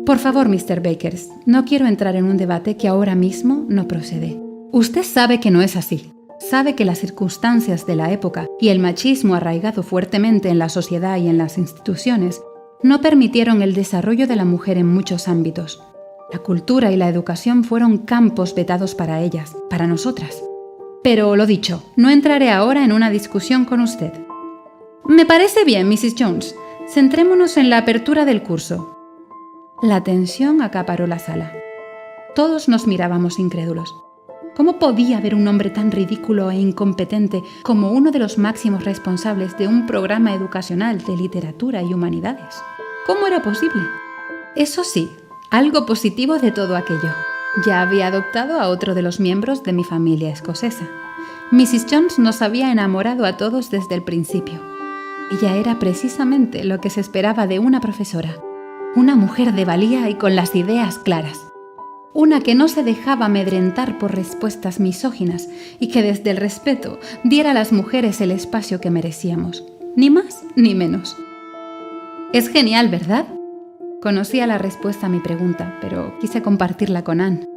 Por favor, Mr. Bakers, no quiero entrar en un debate que ahora mismo no procede. Usted sabe que no es así. Sabe que las circunstancias de la época y el machismo arraigado fuertemente en la sociedad y en las instituciones no permitieron el desarrollo de la mujer en muchos ámbitos. La cultura y la educación fueron campos vetados para ellas, para nosotras. Pero lo dicho, no entraré ahora en una discusión con usted. Me parece bien, Mrs. Jones. Centrémonos en la apertura del curso. La tensión acaparó la sala. Todos nos mirábamos incrédulos. ¿Cómo podía haber un hombre tan ridículo e incompetente como uno de los máximos responsables de un programa educacional de literatura y humanidades? ¿Cómo era posible? Eso sí, algo positivo de todo aquello. Ya había adoptado a otro de los miembros de mi familia escocesa. Mrs. Jones nos había enamorado a todos desde el principio. Ella era precisamente lo que se esperaba de una profesora, una mujer de valía y con las ideas claras. Una que no se dejaba amedrentar por respuestas misóginas y que desde el respeto diera a las mujeres el espacio que merecíamos, ni más ni menos. Es genial, ¿verdad? Conocía la respuesta a mi pregunta, pero quise compartirla con Anne.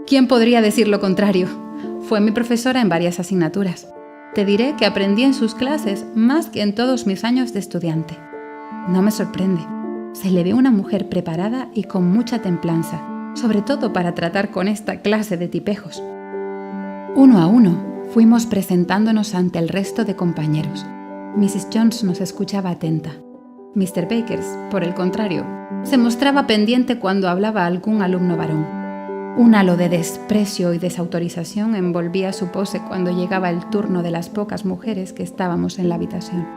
¿Quién podría decir lo contrario? Fue mi profesora en varias asignaturas. Te diré que aprendí en sus clases más que en todos mis años de estudiante. No me sorprende. Se le ve una mujer preparada y con mucha templanza, sobre todo para tratar con esta clase de tipejos. Uno a uno, fuimos presentándonos ante el resto de compañeros. Mrs. Jones nos escuchaba atenta. Mr. Bakers, por el contrario, se mostraba pendiente cuando hablaba algún alumno varón. Un halo de desprecio y desautorización envolvía su pose cuando llegaba el turno de las pocas mujeres que estábamos en la habitación.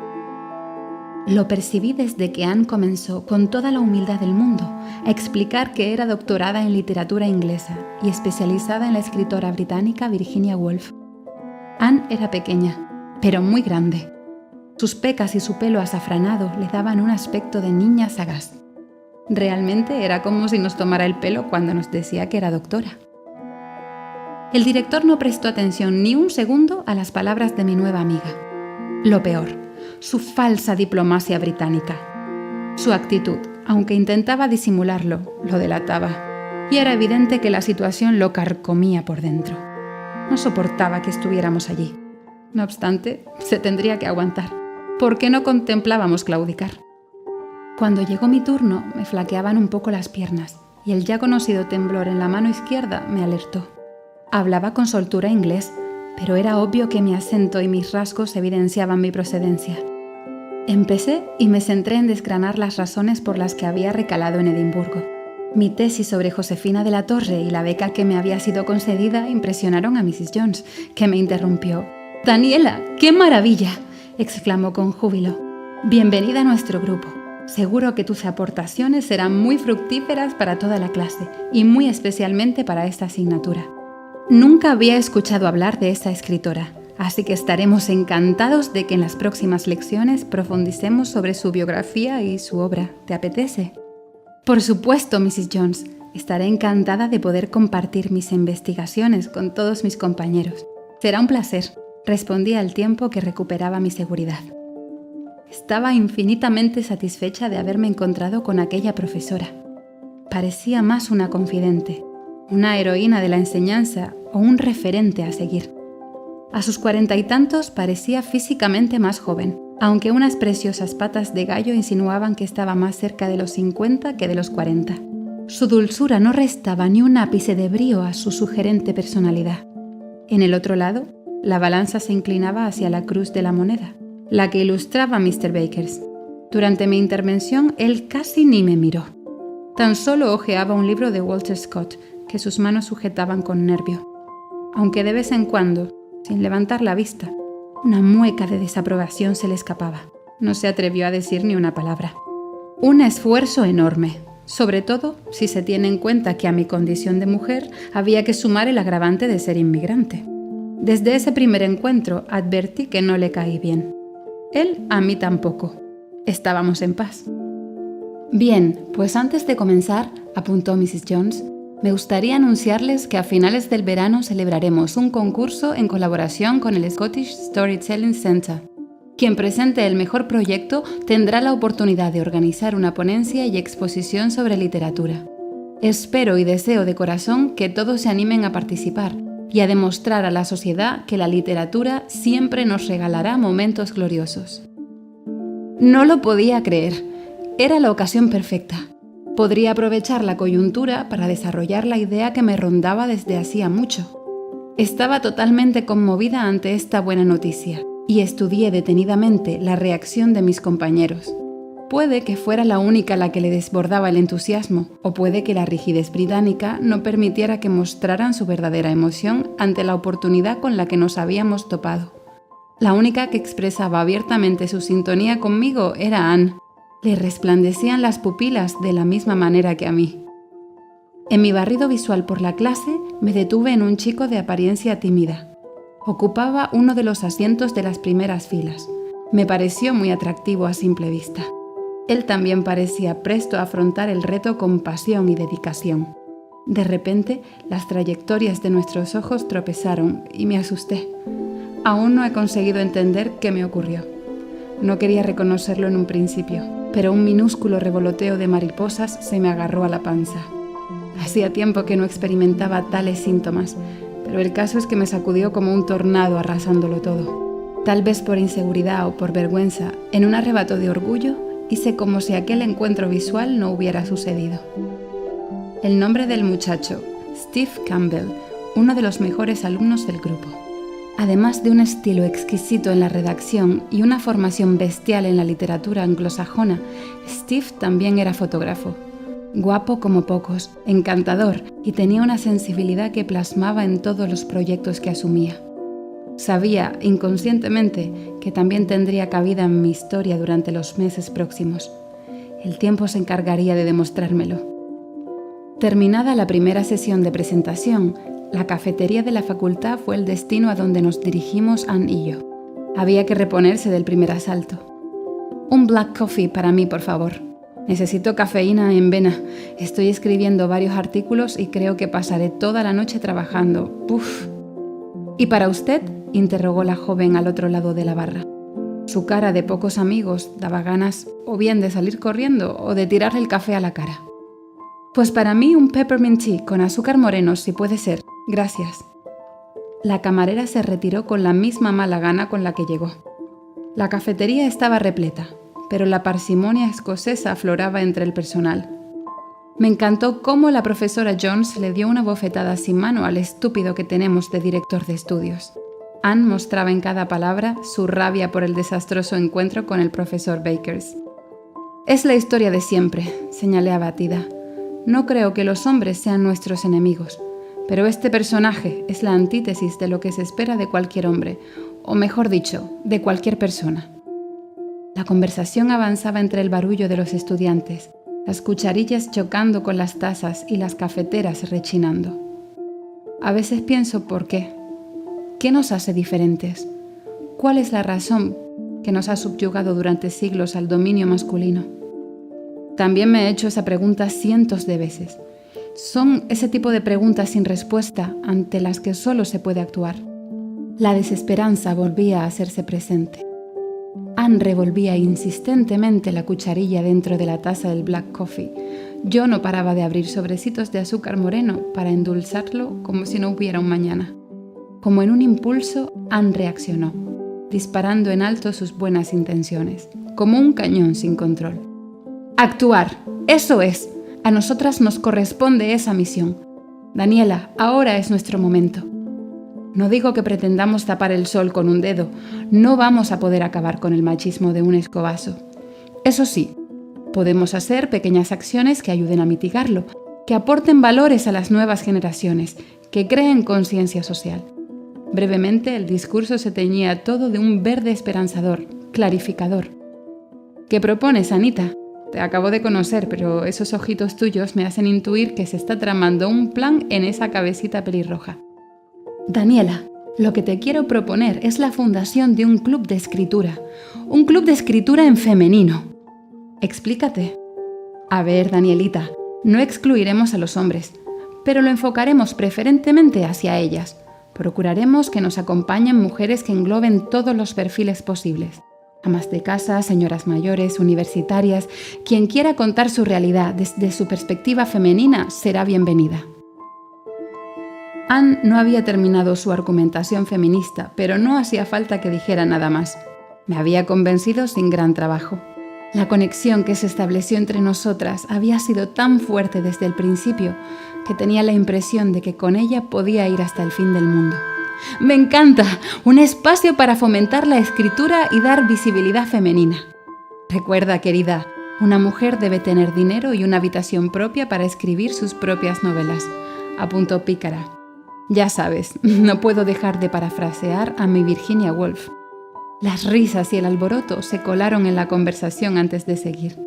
Lo percibí desde que Anne comenzó, con toda la humildad del mundo, a explicar que era doctorada en literatura inglesa y especializada en la escritora británica Virginia Woolf. Anne era pequeña, pero muy grande. Sus pecas y su pelo azafranado le daban un aspecto de niña sagaz. Realmente era como si nos tomara el pelo cuando nos decía que era doctora. El director no prestó atención ni un segundo a las palabras de mi nueva amiga. Lo peor, su falsa diplomacia británica. Su actitud, aunque intentaba disimularlo, lo delataba, y era evidente que la situación lo carcomía por dentro. No soportaba que estuviéramos allí. No obstante, se tendría que aguantar, porque no contemplábamos claudicar. Cuando llegó mi turno, me flaqueaban un poco las piernas, y el ya conocido temblor en la mano izquierda me alertó. Hablaba con soltura inglés, pero era obvio que mi acento y mis rasgos evidenciaban mi procedencia. Empecé y me centré en desgranar las razones por las que había recalado en Edimburgo. Mi tesis sobre Josefina de la Torre y la beca que me había sido concedida impresionaron a Mrs. Jones, que me interrumpió. «¡Daniela, qué maravilla!», exclamó con júbilo. «Bienvenida a nuestro grupo. Seguro que tus aportaciones serán muy fructíferas para toda la clase y muy especialmente para esta asignatura». Nunca había escuchado hablar de esa escritora, así que estaremos encantados de que en las próximas lecciones profundicemos sobre su biografía y su obra. ¿Te apetece? Por supuesto, Mrs. Jones. Estaré encantada de poder compartir mis investigaciones con todos mis compañeros. Será un placer, respondí al tiempo que recuperaba mi seguridad. Estaba infinitamente satisfecha de haberme encontrado con aquella profesora. Parecía más una confidente, una heroína de la enseñanza o un referente a seguir. A sus 40 y tantos parecía físicamente más joven, aunque unas preciosas patas de gallo insinuaban que estaba más cerca de los 50 que de los 40. Su dulzura no restaba ni un ápice de brío a su sugerente personalidad. En el otro lado, la balanza se inclinaba hacia la cruz de la moneda, la que ilustraba a Mr. Bakers. Durante mi intervención, él casi ni me miró. Tan solo hojeaba un libro de Walter Scott, que sus manos sujetaban con nervio. Aunque de vez en cuando, sin levantar la vista, una mueca de desaprobación se le escapaba. No se atrevió a decir ni una palabra. Un esfuerzo enorme, sobre todo si se tiene en cuenta que a mi condición de mujer había que sumar el agravante de ser inmigrante. Desde ese primer encuentro advertí que no le caí bien. Él a mí tampoco. Estábamos en paz. Bien, pues antes de comenzar, apuntó Mrs. Jones, me gustaría anunciarles que a finales del verano celebraremos un concurso en colaboración con el Scottish Storytelling Centre. Quien presente el mejor proyecto tendrá la oportunidad de organizar una ponencia y exposición sobre literatura. Espero y deseo de corazón que todos se animen a participar y a demostrar a la sociedad que la literatura siempre nos regalará momentos gloriosos. No lo podía creer. Era la ocasión perfecta. Podría aprovechar la coyuntura para desarrollar la idea que me rondaba desde hacía mucho. Estaba totalmente conmovida ante esta buena noticia y estudié detenidamente la reacción de mis compañeros. Puede que fuera la única a la que le desbordaba el entusiasmo, o puede que la rigidez británica no permitiera que mostraran su verdadera emoción ante la oportunidad con la que nos habíamos topado. La única que expresaba abiertamente su sintonía conmigo era Anne. Le resplandecían las pupilas de la misma manera que a mí. En mi barrido visual por la clase me detuve en un chico de apariencia tímida. Ocupaba uno de los asientos de las primeras filas. Me pareció muy atractivo a simple vista. Él también parecía presto a afrontar el reto con pasión y dedicación. De repente, las trayectorias de nuestros ojos tropezaron y me asusté. Aún no he conseguido entender qué me ocurrió. No quería reconocerlo en un principio, pero un minúsculo revoloteo de mariposas se me agarró a la panza. Hacía tiempo que no experimentaba tales síntomas, pero el caso es que me sacudió como un tornado arrasándolo todo. Tal vez por inseguridad o por vergüenza, en un arrebato de orgullo, hice como si aquel encuentro visual no hubiera sucedido. El nombre del muchacho, Steve Campbell, uno de los mejores alumnos del grupo. Además de un estilo exquisito en la redacción y una formación bestial en la literatura anglosajona, Steve también era fotógrafo. Guapo como pocos, encantador y tenía una sensibilidad que plasmaba en todos los proyectos que asumía. Sabía, inconscientemente, que también tendría cabida en mi historia durante los meses próximos. El tiempo se encargaría de demostrármelo. Terminada la primera sesión de presentación, la cafetería de la facultad fue el destino a donde nos dirigimos Ann y yo. Había que reponerse del primer asalto. Un black coffee para mí, por favor. Necesito cafeína en vena. Estoy escribiendo varios artículos y creo que pasaré toda la noche trabajando. ¡Uf! ¿Y para usted?, interrogó la joven al otro lado de la barra. Su cara de pocos amigos daba ganas o bien de salir corriendo o de tirarle el café a la cara. Pues para mí un peppermint tea con azúcar moreno, si puede ser. Gracias. La camarera se retiró con la misma mala gana con la que llegó. La cafetería estaba repleta, pero la parsimonia escocesa afloraba entre el personal. Me encantó cómo la profesora Jones le dio una bofetada sin mano al estúpido que tenemos de director de estudios. Ann mostraba en cada palabra su rabia por el desastroso encuentro con el profesor Bakers. Es la historia de siempre, señalé abatida. No creo que los hombres sean nuestros enemigos, pero este personaje es la antítesis de lo que se espera de cualquier hombre, o mejor dicho, de cualquier persona. La conversación avanzaba entre el barullo de los estudiantes, las cucharillas chocando con las tazas y las cafeteras rechinando. A veces pienso por qué. ¿Qué nos hace diferentes? ¿Cuál es la razón que nos ha subyugado durante siglos al dominio masculino? También me he hecho esa pregunta cientos de veces. Son ese tipo de preguntas sin respuesta ante las que solo se puede actuar. La desesperanza volvía a hacerse presente. Ann revolvía insistentemente la cucharilla dentro de la taza del black coffee. Yo no paraba de abrir sobrecitos de azúcar moreno para endulzarlo como si no hubiera un mañana. Como en un impulso, Ann reaccionó, disparando en alto sus buenas intenciones, como un cañón sin control. ¡Actuar! ¡Eso es! A nosotras nos corresponde esa misión. Daniela, ahora es nuestro momento. No digo que pretendamos tapar el sol con un dedo. No vamos a poder acabar con el machismo de un escobazo. Eso sí, podemos hacer pequeñas acciones que ayuden a mitigarlo, que aporten valores a las nuevas generaciones, que creen conciencia social. Brevemente, el discurso se teñía todo de un verde esperanzador, clarificador. ¿Qué propones, Anita? Te acabo de conocer, pero esos ojitos tuyos me hacen intuir que se está tramando un plan en esa cabecita pelirroja. Daniela, lo que te quiero proponer es la fundación de un club de escritura. Un club de escritura en femenino. Explícate. A ver, Danielita, no excluiremos a los hombres, pero lo enfocaremos preferentemente hacia ellas. Procuraremos que nos acompañen mujeres que engloben todos los perfiles posibles. Amas de casa, señoras mayores, universitarias, quien quiera contar su realidad desde su perspectiva femenina será bienvenida. Ann no había terminado su argumentación feminista, pero no hacía falta que dijera nada más. Me había convencido sin gran trabajo. La conexión que se estableció entre nosotras había sido tan fuerte desde el principio que tenía la impresión de que con ella podía ir hasta el fin del mundo. ¡Me encanta! Un espacio para fomentar la escritura y dar visibilidad femenina. Recuerda, querida, una mujer debe tener dinero y una habitación propia para escribir sus propias novelas. Apuntó pícara. Ya sabes, no puedo dejar de parafrasear a mi Virginia Woolf. Las risas y el alboroto se colaron en la conversación antes de seguir.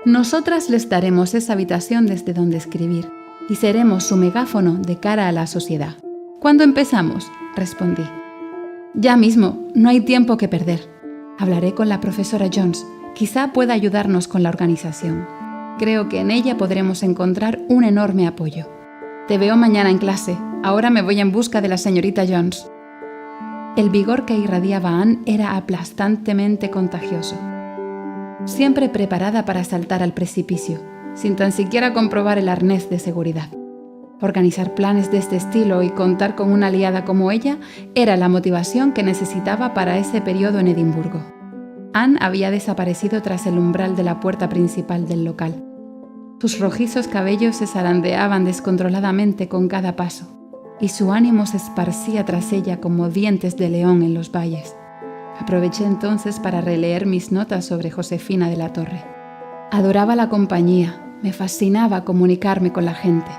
Nosotras les daremos esa habitación desde donde escribir y seremos su megáfono de cara a la sociedad. ¿Cuándo empezamos?, respondí. Ya mismo, no hay tiempo que perder. Hablaré con la profesora Jones. Quizá pueda ayudarnos con la organización. Creo que en ella podremos encontrar un enorme apoyo. Te veo mañana en clase. Ahora me voy en busca de la señorita Jones. El vigor que irradiaba Anne era aplastantemente contagioso. Siempre preparada para saltar al precipicio, sin tan siquiera comprobar el arnés de seguridad. Organizar planes de este estilo y contar con una aliada como ella era la motivación que necesitaba para ese periodo en Edimburgo. Anne había desaparecido tras el umbral de la puerta principal del local. Sus rojizos cabellos se zarandeaban descontroladamente con cada paso, y su ánimo se esparcía tras ella como dientes de león en los valles. Aproveché entonces para releer mis notas sobre Josefina de la Torre. Adoraba la compañía, me fascinaba comunicarme con la gente,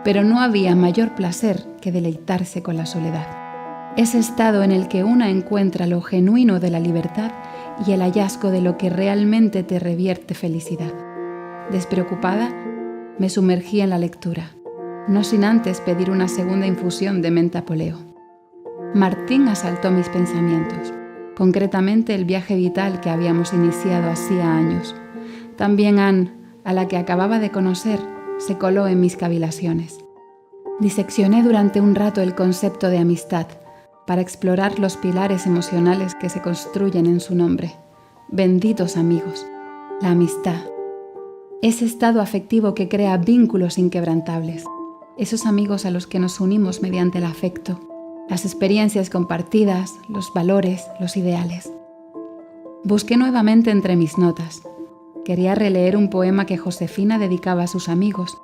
pero no había mayor placer que deleitarse con la soledad. Ese estado en el que una encuentra lo genuino de la libertad y el hallazgo de lo que realmente te revierte felicidad. Despreocupada, me sumergí en la lectura, no sin antes pedir una segunda infusión de mentapoleo. Martín asaltó mis pensamientos, concretamente el viaje vital que habíamos iniciado hacía años. También Anne, a la que acababa de conocer, se coló en mis cavilaciones. Diseccioné durante un rato el concepto de amistad para explorar los pilares emocionales que se construyen en su nombre. Benditos amigos, la amistad. Ese estado afectivo que crea vínculos inquebrantables. Esos amigos a los que nos unimos mediante el afecto, las experiencias compartidas, los valores, los ideales. Busqué nuevamente entre mis notas. Quería releer un poema que Josefina dedicaba a sus amigos,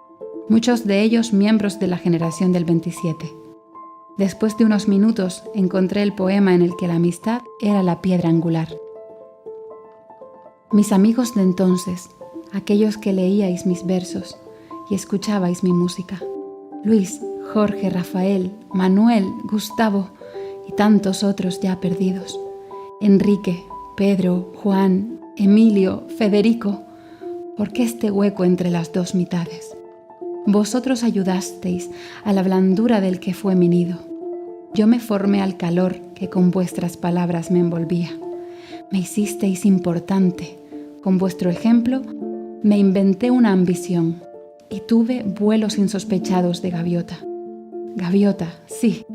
muchos de ellos miembros de la generación del 27. Después de unos minutos encontré el poema en el que la amistad era la piedra angular. Mis amigos de entonces, aquellos que leíais mis versos y escuchabais mi música, Luis, Jorge, Rafael, Manuel, Gustavo y tantos otros ya perdidos, Enrique, Pedro, Juan, Emilio, Federico, ¿por qué este hueco entre las dos mitades? Vosotros ayudasteis a la blandura del que fue mi nido. Yo me formé al calor que con vuestras palabras me envolvía. Me hicisteis importante. Con vuestro ejemplo me inventé una ambición y tuve vuelos insospechados de gaviota. Gaviota, sí,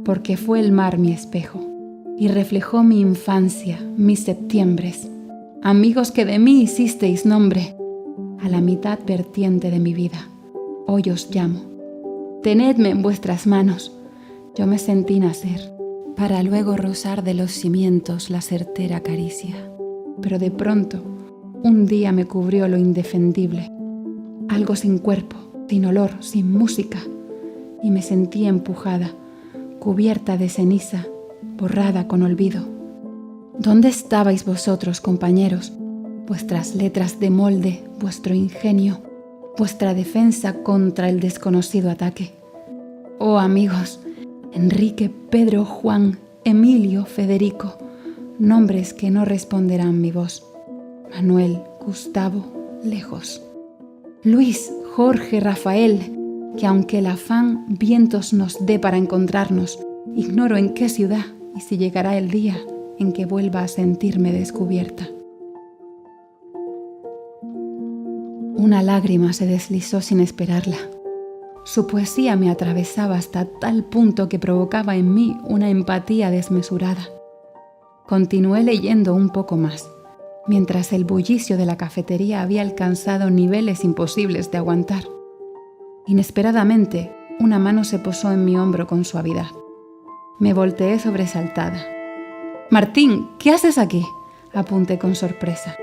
porque fue el mar mi espejo y reflejó mi infancia, mis septiembres. Amigos que de mí hicisteis nombre, a la mitad vertiente de mi vida. Hoy os llamo. Tenedme en vuestras manos. Yo me sentí nacer, para luego rozar de los cimientos la certera caricia. Pero de pronto, un día me cubrió lo indefendible. Algo sin cuerpo, sin olor, sin música. Y me sentí empujada, cubierta de ceniza, borrada con olvido. ¿Dónde estabais vosotros, compañeros? Vuestras letras de molde, vuestro ingenio, vuestra defensa contra el desconocido ataque. Oh amigos, Enrique, Pedro, Juan, Emilio, Federico, nombres que no responderán mi voz. Manuel, Gustavo, lejos. Luis, Jorge, Rafael, que aunque el afán vientos nos dé para encontrarnos, ignoro en qué ciudad y si llegará el día en que vuelva a sentirme descubierta. Una lágrima se deslizó sin esperarla. Su poesía me atravesaba hasta tal punto que provocaba en mí una empatía desmesurada. Continué leyendo un poco más, mientras el bullicio de la cafetería había alcanzado niveles imposibles de aguantar. Inesperadamente, una mano se posó en mi hombro con suavidad. Me volteé sobresaltada. «Martín, ¿qué haces aquí?», apunté con sorpresa.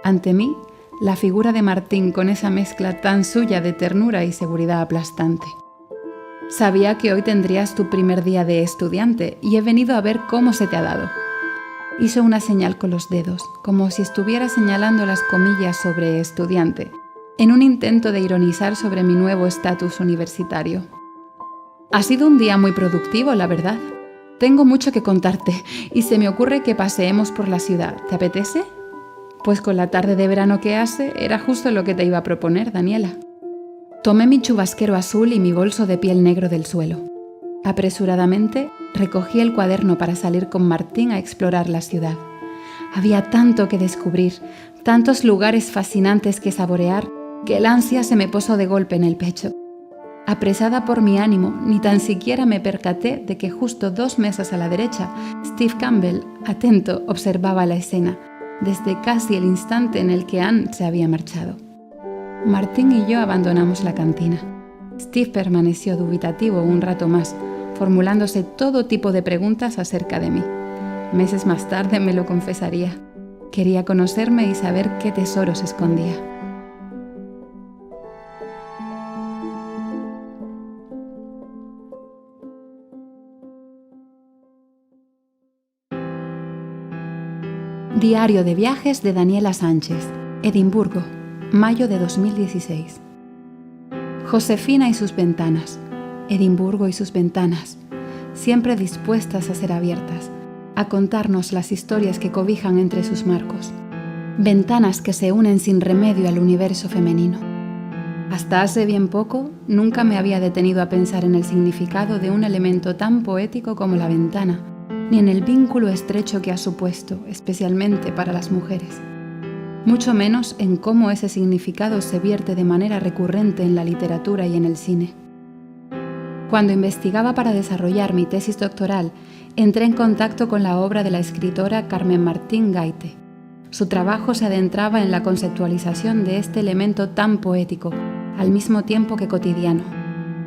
Ante mí, la figura de Martín con esa mezcla tan suya de ternura y seguridad aplastante. «Sabía que hoy tendrías tu primer día de estudiante y he venido a ver cómo se te ha dado». Hizo una señal con los dedos, como si estuviera señalando las comillas sobre estudiante, en un intento de ironizar sobre mi nuevo estatus universitario. «Ha sido un día muy productivo, la verdad. Tengo mucho que contarte y se me ocurre que paseemos por la ciudad. ¿Te apetece?» Pues con la tarde de verano que hace, era justo lo que te iba a proponer, Daniela. Tomé mi chubasquero azul y mi bolso de piel negro del suelo. Apresuradamente, recogí el cuaderno para salir con Martín a explorar la ciudad. Había tanto que descubrir, tantos lugares fascinantes que saborear, que el ansia se me posó de golpe en el pecho. Apresada por mi ánimo, ni tan siquiera me percaté de que justo 2 mesas a la derecha, Steve Campbell, atento, observaba la escena, desde casi el instante en el que Anne se había marchado. Martín y yo abandonamos la cantina. Steve permaneció dubitativo un rato más, formulándose todo tipo de preguntas acerca de mí. Meses más tarde me lo confesaría. Quería conocerme y saber qué tesoros escondía. Diario de viajes de Daniela Sánchez, Edimburgo, mayo de 2016. Josefina y sus ventanas, Edimburgo y sus ventanas, siempre dispuestas a ser abiertas, a contarnos las historias que cobijan entre sus marcos. Ventanas que se unen sin remedio al universo femenino. Hasta hace bien poco, nunca me había detenido a pensar en el significado de un elemento tan poético como la ventana, ni en el vínculo estrecho que ha supuesto, especialmente para las mujeres. Mucho menos en cómo ese significado se vierte de manera recurrente en la literatura y en el cine. Cuando investigaba para desarrollar mi tesis doctoral, entré en contacto con la obra de la escritora Carmen Martín Gaite. Su trabajo se adentraba en la conceptualización de este elemento tan poético, al mismo tiempo que cotidiano.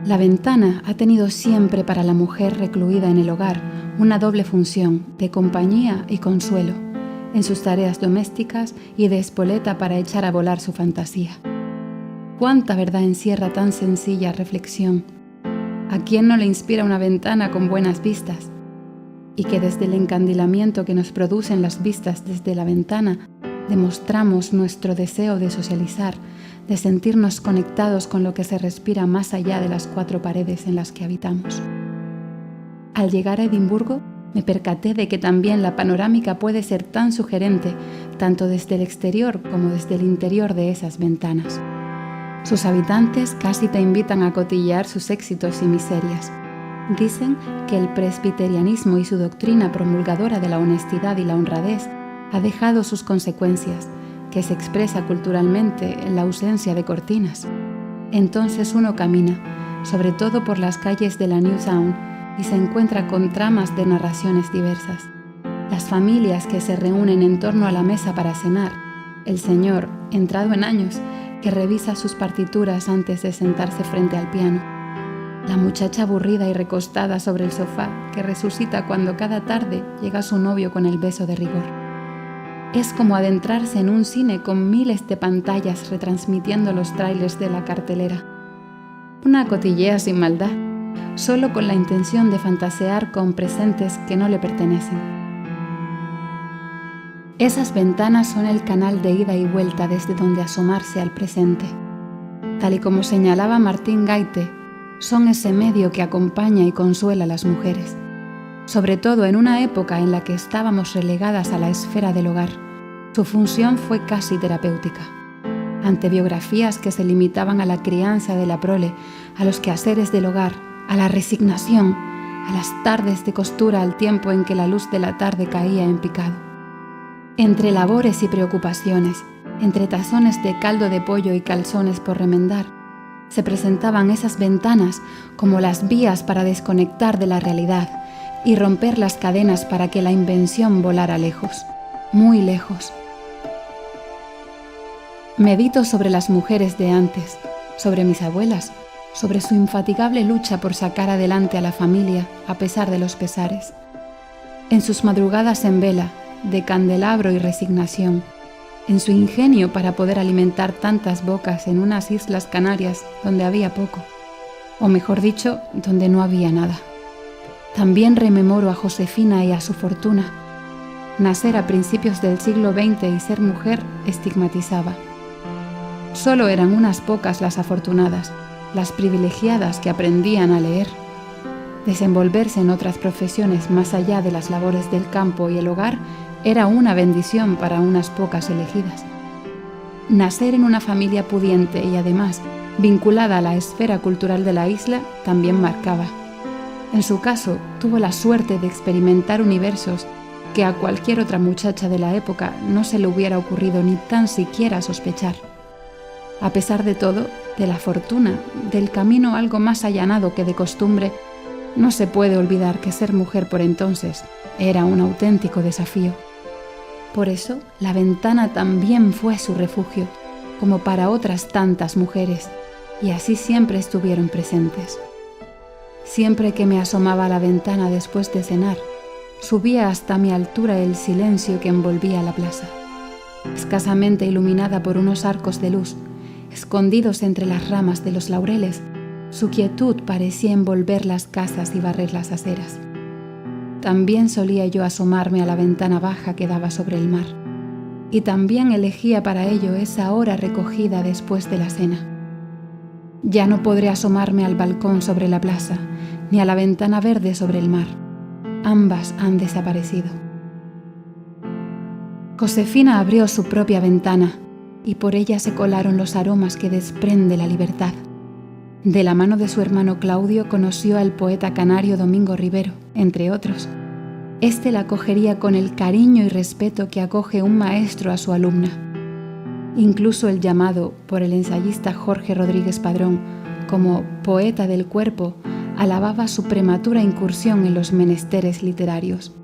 La ventana ha tenido siempre para la mujer recluida en el hogar una doble función de compañía y consuelo, en sus tareas domésticas y de espoleta para echar a volar su fantasía. ¿Cuánta verdad encierra tan sencilla reflexión? ¿A quién no le inspira una ventana con buenas vistas? Y que desde el encandilamiento que nos producen las vistas desde la ventana, demostramos nuestro deseo de socializar, de sentirnos conectados con lo que se respira más allá de las 4 paredes en las que habitamos. Al llegar a Edimburgo, me percaté de que también la panorámica puede ser tan sugerente, tanto desde el exterior como desde el interior de esas ventanas. Sus habitantes casi te invitan a cotillear sus éxitos y miserias. Dicen que el presbiterianismo y su doctrina promulgadora de la honestidad y la honradez ha dejado sus consecuencias, que se expresa culturalmente en la ausencia de cortinas. Entonces uno camina, sobre todo por las calles de la New Town, y se encuentra con tramas de narraciones diversas. Las familias que se reúnen en torno a la mesa para cenar, el señor, entrado en años, que revisa sus partituras antes de sentarse frente al piano, la muchacha aburrida y recostada sobre el sofá que resucita cuando cada tarde llega su novio con el beso de rigor. Es como adentrarse en un cine con miles de pantallas retransmitiendo los trailers de la cartelera. Una cotillea sin maldad, solo con la intención de fantasear con presentes que no le pertenecen. Esas ventanas son el canal de ida y vuelta desde donde asomarse al presente. Tal y como señalaba Martín Gaite, son ese medio que acompaña y consuela a las mujeres, sobre todo en una época en la que estábamos relegadas a la esfera del hogar. Su función fue casi terapéutica. Ante biografías que se limitaban a la crianza de la prole, a los quehaceres del hogar, a la resignación, a las tardes de costura al tiempo en que la luz de la tarde caía en picado. Entre labores y preocupaciones, entre tazones de caldo de pollo y calzones por remendar, se presentaban esas ventanas como las vías para desconectar de la realidad y romper las cadenas para que la invención volara lejos, muy lejos. Medito sobre las mujeres de antes, sobre mis abuelas, sobre su infatigable lucha por sacar adelante a la familia a pesar de los pesares. En sus madrugadas en vela, de candelabro y resignación, en su ingenio para poder alimentar tantas bocas en unas islas Canarias donde había poco, o mejor dicho, donde no había nada. También rememoro a Josefina y a su fortuna. Nacer a principios del siglo XX y ser mujer estigmatizaba. Solo eran unas pocas las afortunadas, las privilegiadas que aprendían a leer. Desenvolverse en otras profesiones más allá de las labores del campo y el hogar era una bendición para unas pocas elegidas. Nacer en una familia pudiente y además vinculada a la esfera cultural de la isla también marcaba. En su caso, tuvo la suerte de experimentar universos que a cualquier otra muchacha de la época no se le hubiera ocurrido ni tan siquiera sospechar. A pesar de todo, de la fortuna, del camino algo más allanado que de costumbre, no se puede olvidar que ser mujer por entonces era un auténtico desafío. Por eso, la ventana también fue su refugio, como para otras tantas mujeres, y así siempre estuvieron presentes. Siempre que me asomaba a la ventana después de cenar, subía hasta mi altura el silencio que envolvía la plaza. Escasamente iluminada por unos arcos de luz, escondidos entre las ramas de los laureles, su quietud parecía envolver las casas y barrer las aceras. También solía yo asomarme a la ventana baja que daba sobre el mar, y también elegía para ello esa hora recogida después de la cena. Ya no podré asomarme al balcón sobre la plaza, ni a la ventana verde sobre el mar. Ambas han desaparecido. Josefina abrió su propia ventana, y por ella se colaron los aromas que desprende la libertad. De la mano de su hermano Claudio conoció al poeta canario Domingo Rivero, entre otros. Este la acogería con el cariño y respeto que acoge un maestro a su alumna. Incluso el llamado por el ensayista Jorge Rodríguez Padrón como poeta del cuerpo alababa su prematura incursión en los menesteres literarios.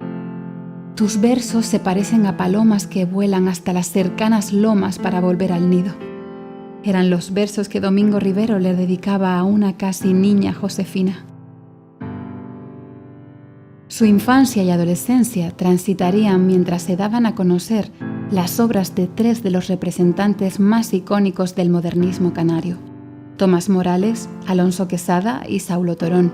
Tus versos se parecen a palomas que vuelan hasta las cercanas lomas para volver al nido. Eran los versos que Domingo Rivero le dedicaba a una casi niña Josefina. Su infancia y adolescencia transitarían mientras se daban a conocer las obras de tres de los representantes más icónicos del modernismo canario: Tomás Morales, Alonso Quesada y Saulo Torón.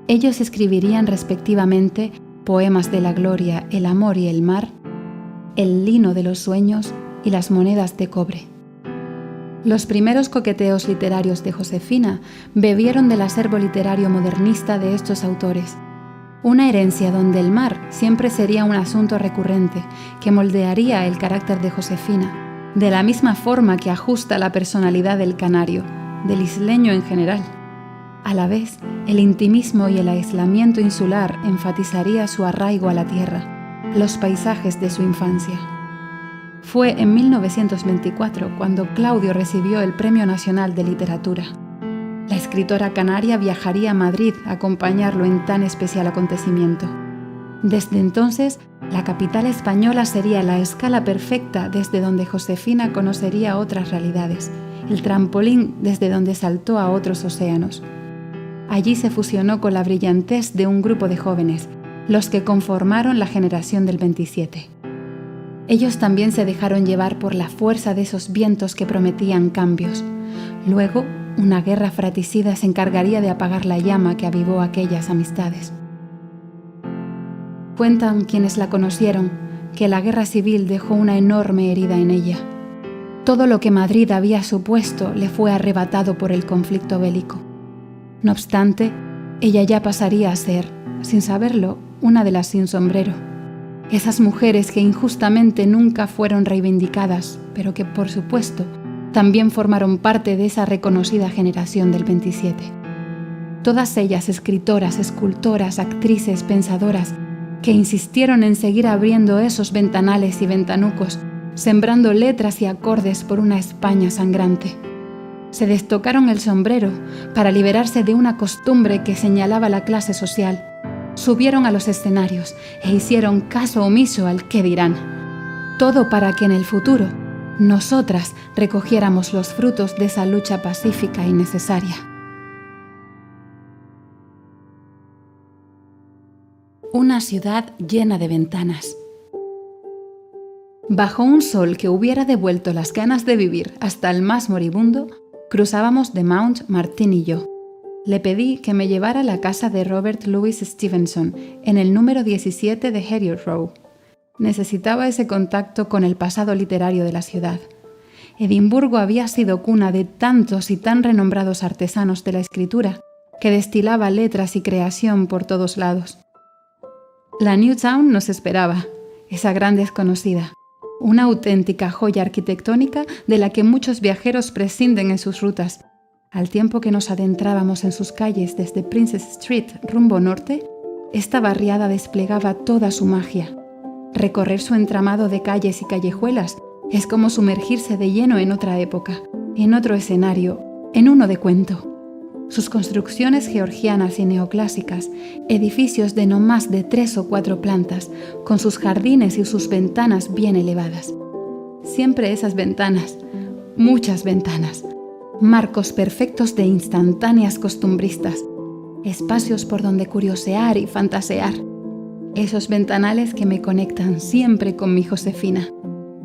Ellos escribirían respectivamente Poemas de la Gloria, El amor y el mar, El lino de los sueños y Las monedas de cobre. Los primeros coqueteos literarios de Josefina bebieron del acervo literario modernista de estos autores, una herencia donde el mar siempre sería un asunto recurrente que moldearía el carácter de Josefina, de la misma forma que ajusta la personalidad del canario, del isleño en general. A la vez, el intimismo y el aislamiento insular enfatizaría su arraigo a la tierra, los paisajes de su infancia. Fue en 1924 cuando Claudio recibió el Premio Nacional de Literatura. La escritora canaria viajaría a Madrid a acompañarlo en tan especial acontecimiento. Desde entonces, la capital española sería la escala perfecta desde donde Josefina conocería otras realidades, el trampolín desde donde saltó a otros océanos. Allí se fusionó con la brillantez de un grupo de jóvenes, los que conformaron la generación del 27. Ellos también se dejaron llevar por la fuerza de esos vientos que prometían cambios. Luego, una guerra fratricida se encargaría de apagar la llama que avivó aquellas amistades. Cuentan quienes la conocieron que la guerra civil dejó una enorme herida en ella. Todo lo que Madrid había supuesto le fue arrebatado por el conflicto bélico. No obstante, ella ya pasaría a ser, sin saberlo, una de las sin sombrero. Esas mujeres que injustamente nunca fueron reivindicadas, pero que, por supuesto, también formaron parte de esa reconocida generación del 27. Todas ellas escritoras, escultoras, actrices, pensadoras, que insistieron en seguir abriendo esos ventanales y ventanucos, sembrando letras y acordes por una España sangrante. Se destocaron el sombrero para liberarse de una costumbre que señalaba la clase social. Subieron a los escenarios e hicieron caso omiso al qué dirán. Todo para que en el futuro nosotras recogiéramos los frutos de esa lucha pacífica y necesaria. Una ciudad llena de ventanas. Bajo un sol que hubiera devuelto las ganas de vivir hasta el más moribundo, cruzábamos de Mount Martin y yo. Le pedí que me llevara a la casa de Robert Louis Stevenson en el número 17 de Heriot Row. Necesitaba ese contacto con el pasado literario de la ciudad. Edimburgo había sido cuna de tantos y tan renombrados artesanos de la escritura que destilaba letras y creación por todos lados. La New Town nos esperaba, esa gran desconocida, una auténtica joya arquitectónica de la que muchos viajeros prescinden en sus rutas. Al tiempo que nos adentrábamos en sus calles desde Princess Street rumbo norte, esta barriada desplegaba toda su magia. Recorrer su entramado de calles y callejuelas es como sumergirse de lleno en otra época, en otro escenario, en uno de cuento. Sus construcciones georgianas y neoclásicas, edificios de no más de 3 o 4 plantas, con sus jardines y sus ventanas bien elevadas. Siempre esas ventanas, muchas ventanas, marcos perfectos de instantáneas costumbristas, espacios por donde curiosear y fantasear. Esos ventanales que me conectan siempre con mi Josefina.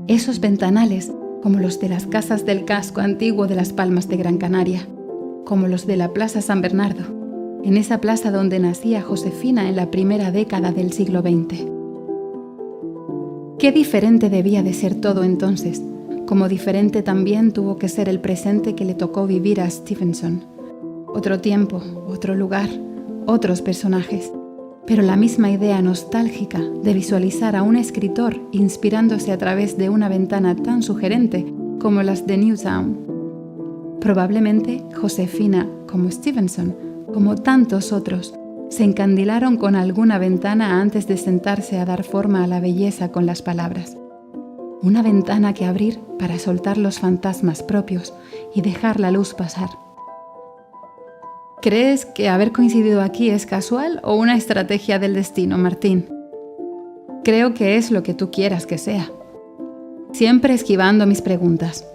Esos ventanales como los de las casas del casco antiguo de Las Palmas de Gran Canaria, como los de la Plaza San Bernardo, en esa plaza donde nacía Josefina en la primera década del siglo XX. Qué diferente debía de ser todo entonces, como diferente también tuvo que ser el presente que le tocó vivir a Stevenson. Otro tiempo, otro lugar, otros personajes, pero la misma idea nostálgica de visualizar a un escritor inspirándose a través de una ventana tan sugerente como las de Newtown. Probablemente Josefina, como Stevenson, como tantos otros, se encandilaron con alguna ventana antes de sentarse a dar forma a la belleza con las palabras. Una ventana que abrir para soltar los fantasmas propios y dejar la luz pasar. ¿Crees que haber coincidido aquí es casual o una estrategia del destino, Martín? Creo que es lo que tú quieras que sea. Siempre esquivando mis preguntas.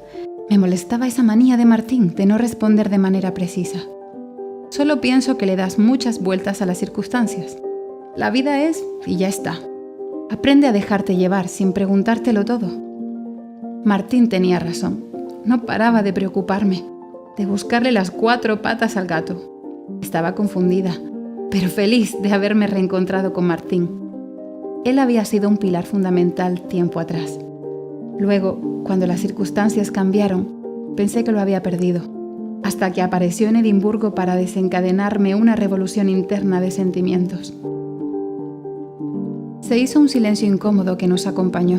Me molestaba esa manía de Martín de no responder de manera precisa. Solo pienso que le das muchas vueltas a las circunstancias. La vida es y ya está. Aprende a dejarte llevar sin preguntártelo todo. Martín tenía razón. No paraba de preocuparme, de buscarle las 4 patas al gato. Estaba confundida, pero feliz de haberme reencontrado con Martín. Él había sido un pilar fundamental tiempo atrás. Luego, cuando las circunstancias cambiaron, pensé que lo había perdido, hasta que apareció en Edimburgo para desencadenarme una revolución interna de sentimientos. Se hizo un silencio incómodo que nos acompañó.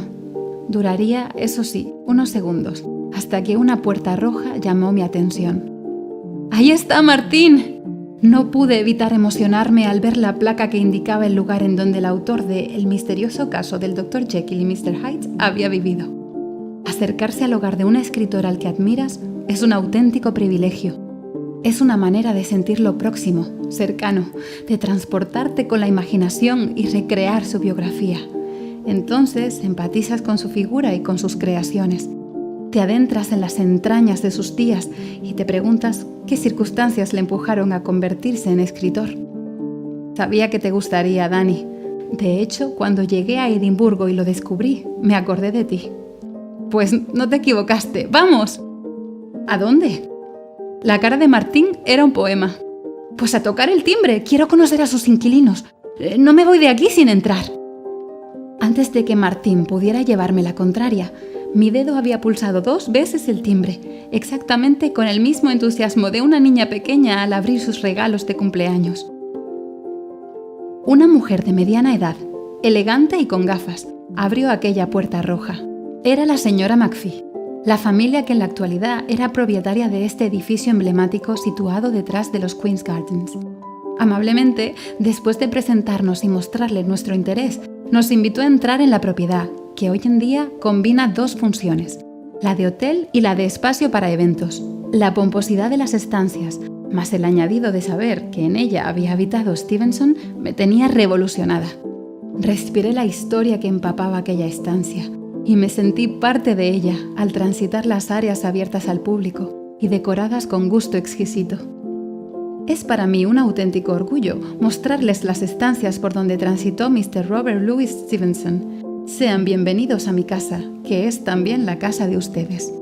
Duraría, eso sí, unos segundos, hasta que una puerta roja llamó mi atención. ¡Ahí está Martín! No pude evitar emocionarme al ver la placa que indicaba el lugar en donde el autor de El misterioso caso del Dr. Jekyll y Mr. Hyde había vivido. Acercarse al hogar de un escritor al que admiras es un auténtico privilegio. Es una manera de sentirlo próximo, cercano, de transportarte con la imaginación y recrear su biografía. Entonces empatizas con su figura y con sus creaciones. Te adentras en las entrañas de sus días y te preguntas qué circunstancias le empujaron a convertirse en escritor. Sabía que te gustaría, Dani. De hecho, cuando llegué a Edimburgo y lo descubrí, me acordé de ti. Pues no te equivocaste. ¡Vamos! ¿A dónde? La cara de Martín era un poema. Pues a tocar el timbre. Quiero conocer a sus inquilinos. No me voy de aquí sin entrar. Antes de que Martín pudiera llevarme la contraria, mi dedo había pulsado 2 veces el timbre, exactamente con el mismo entusiasmo de una niña pequeña al abrir sus regalos de cumpleaños. Una mujer de mediana edad, elegante y con gafas, abrió aquella puerta roja. Era la señora McPhee, la familia que en la actualidad era propietaria de este edificio emblemático situado detrás de los Queen's Gardens. Amablemente, después de presentarnos y mostrarle nuestro interés, nos invitó a entrar en la propiedad, que hoy en día combina 2 funciones, la de hotel y la de espacio para eventos. La pomposidad de las estancias, más el añadido de saber que en ella había habitado Stevenson, me tenía revolucionada. Respiré la historia que empapaba aquella estancia y me sentí parte de ella al transitar las áreas abiertas al público y decoradas con gusto exquisito. Es para mí un auténtico orgullo mostrarles las estancias por donde transitó Mr. Robert Louis Stevenson. Sean bienvenidos a mi casa, que es también la casa de ustedes.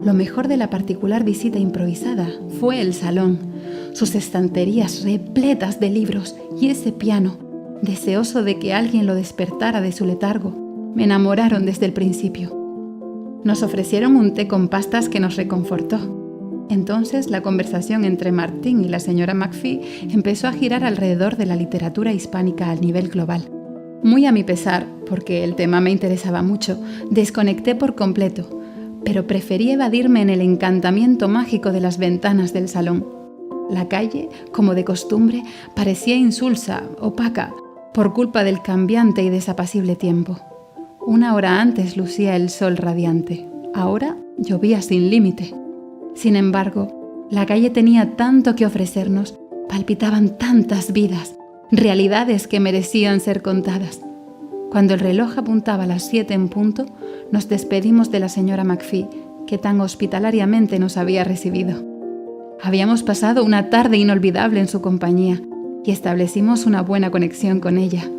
Lo mejor de la particular visita improvisada fue el salón, sus estanterías repletas de libros y ese piano, deseoso de que alguien lo despertara de su letargo. Me enamoraron desde el principio. Nos ofrecieron un té con pastas que nos reconfortó. Entonces la conversación entre Martín y la señora McPhee empezó a girar alrededor de la literatura hispánica a nivel global. Muy a mi pesar, porque el tema me interesaba mucho, desconecté por completo, pero preferí evadirme en el encantamiento mágico de las ventanas del salón. La calle, como de costumbre, parecía insulsa, opaca, por culpa del cambiante y desapacible tiempo. 1 hora antes lucía el sol radiante, ahora llovía sin límite. Sin embargo, la calle tenía tanto que ofrecernos, palpitaban tantas vidas, realidades que merecían ser contadas. Cuando el reloj apuntaba a las 7 en punto, nos despedimos de la señora McPhee, que tan hospitalariamente nos había recibido. Habíamos pasado una tarde inolvidable en su compañía y establecimos una buena conexión con ella.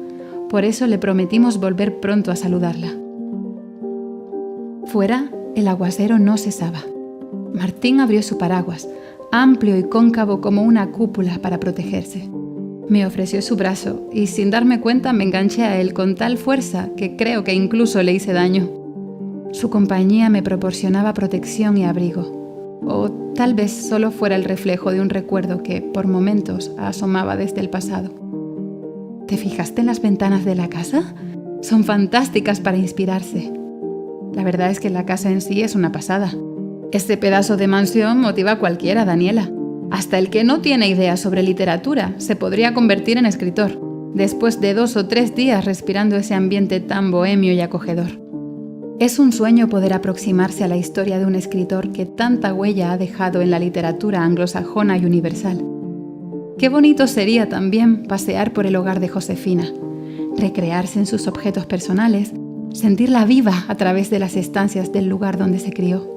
Por eso le prometimos volver pronto a saludarla. Fuera, el aguacero no cesaba. Martín abrió su paraguas, amplio y cóncavo como una cúpula para protegerse. Me ofreció su brazo y sin darme cuenta me enganché a él con tal fuerza que creo que incluso le hice daño. Su compañía me proporcionaba protección y abrigo, o tal vez solo fuera el reflejo de un recuerdo que, por momentos, asomaba desde el pasado. ¿Te fijaste en las ventanas de la casa? Son fantásticas para inspirarse. La verdad es que la casa en sí es una pasada. Este pedazo de mansión motiva a cualquiera, Daniela. Hasta el que no tiene idea sobre literatura se podría convertir en escritor, después de 2 o 3 días respirando ese ambiente tan bohemio y acogedor. Es un sueño poder aproximarse a la historia de un escritor que tanta huella ha dejado en la literatura anglosajona y universal. Qué bonito sería también pasear por el hogar de Josefina, recrearse en sus objetos personales, sentirla viva a través de las estancias del lugar donde se crió.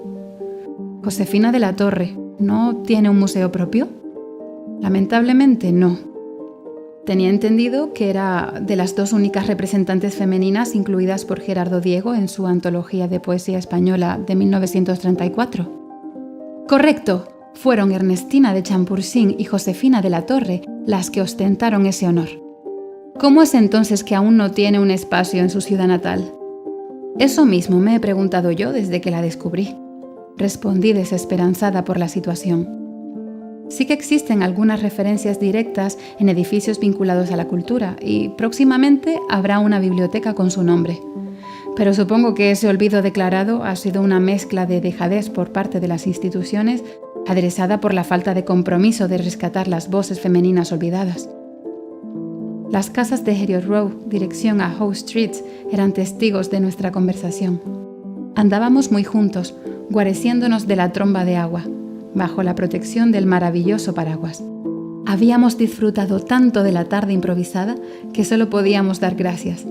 Josefina de la Torre, ¿no tiene un museo propio? Lamentablemente no. Tenía entendido que era de las 2 únicas representantes femeninas incluidas por Gerardo Diego en su antología de poesía española de 1934. Correcto, fueron Ernestina de Champursin y Josefina de la Torre las que ostentaron ese honor. ¿Cómo es entonces que aún no tiene un espacio en su ciudad natal? Eso mismo me he preguntado yo desde que la descubrí. Respondí desesperanzada por la situación. Sí que existen algunas referencias directas en edificios vinculados a la cultura y próximamente habrá una biblioteca con su nombre. Pero supongo que ese olvido declarado ha sido una mezcla de dejadez por parte de las instituciones aderezada por la falta de compromiso de rescatar las voces femeninas olvidadas. Las casas de Heriot Row, dirección a Howe Street, eran testigos de nuestra conversación. Andábamos muy juntos, guareciéndonos de la tromba de agua, bajo la protección del maravilloso paraguas. Habíamos disfrutado tanto de la tarde improvisada que solo podíamos dar gracias.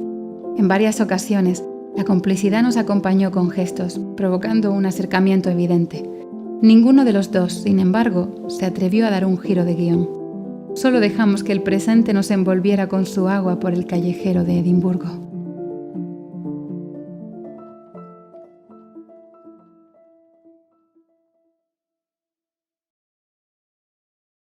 En varias ocasiones, la complicidad nos acompañó con gestos, provocando un acercamiento evidente. Ninguno de los dos, sin embargo, se atrevió a dar un giro de guión. Solo dejamos que el presente nos envolviera con su agua por el callejero de Edimburgo.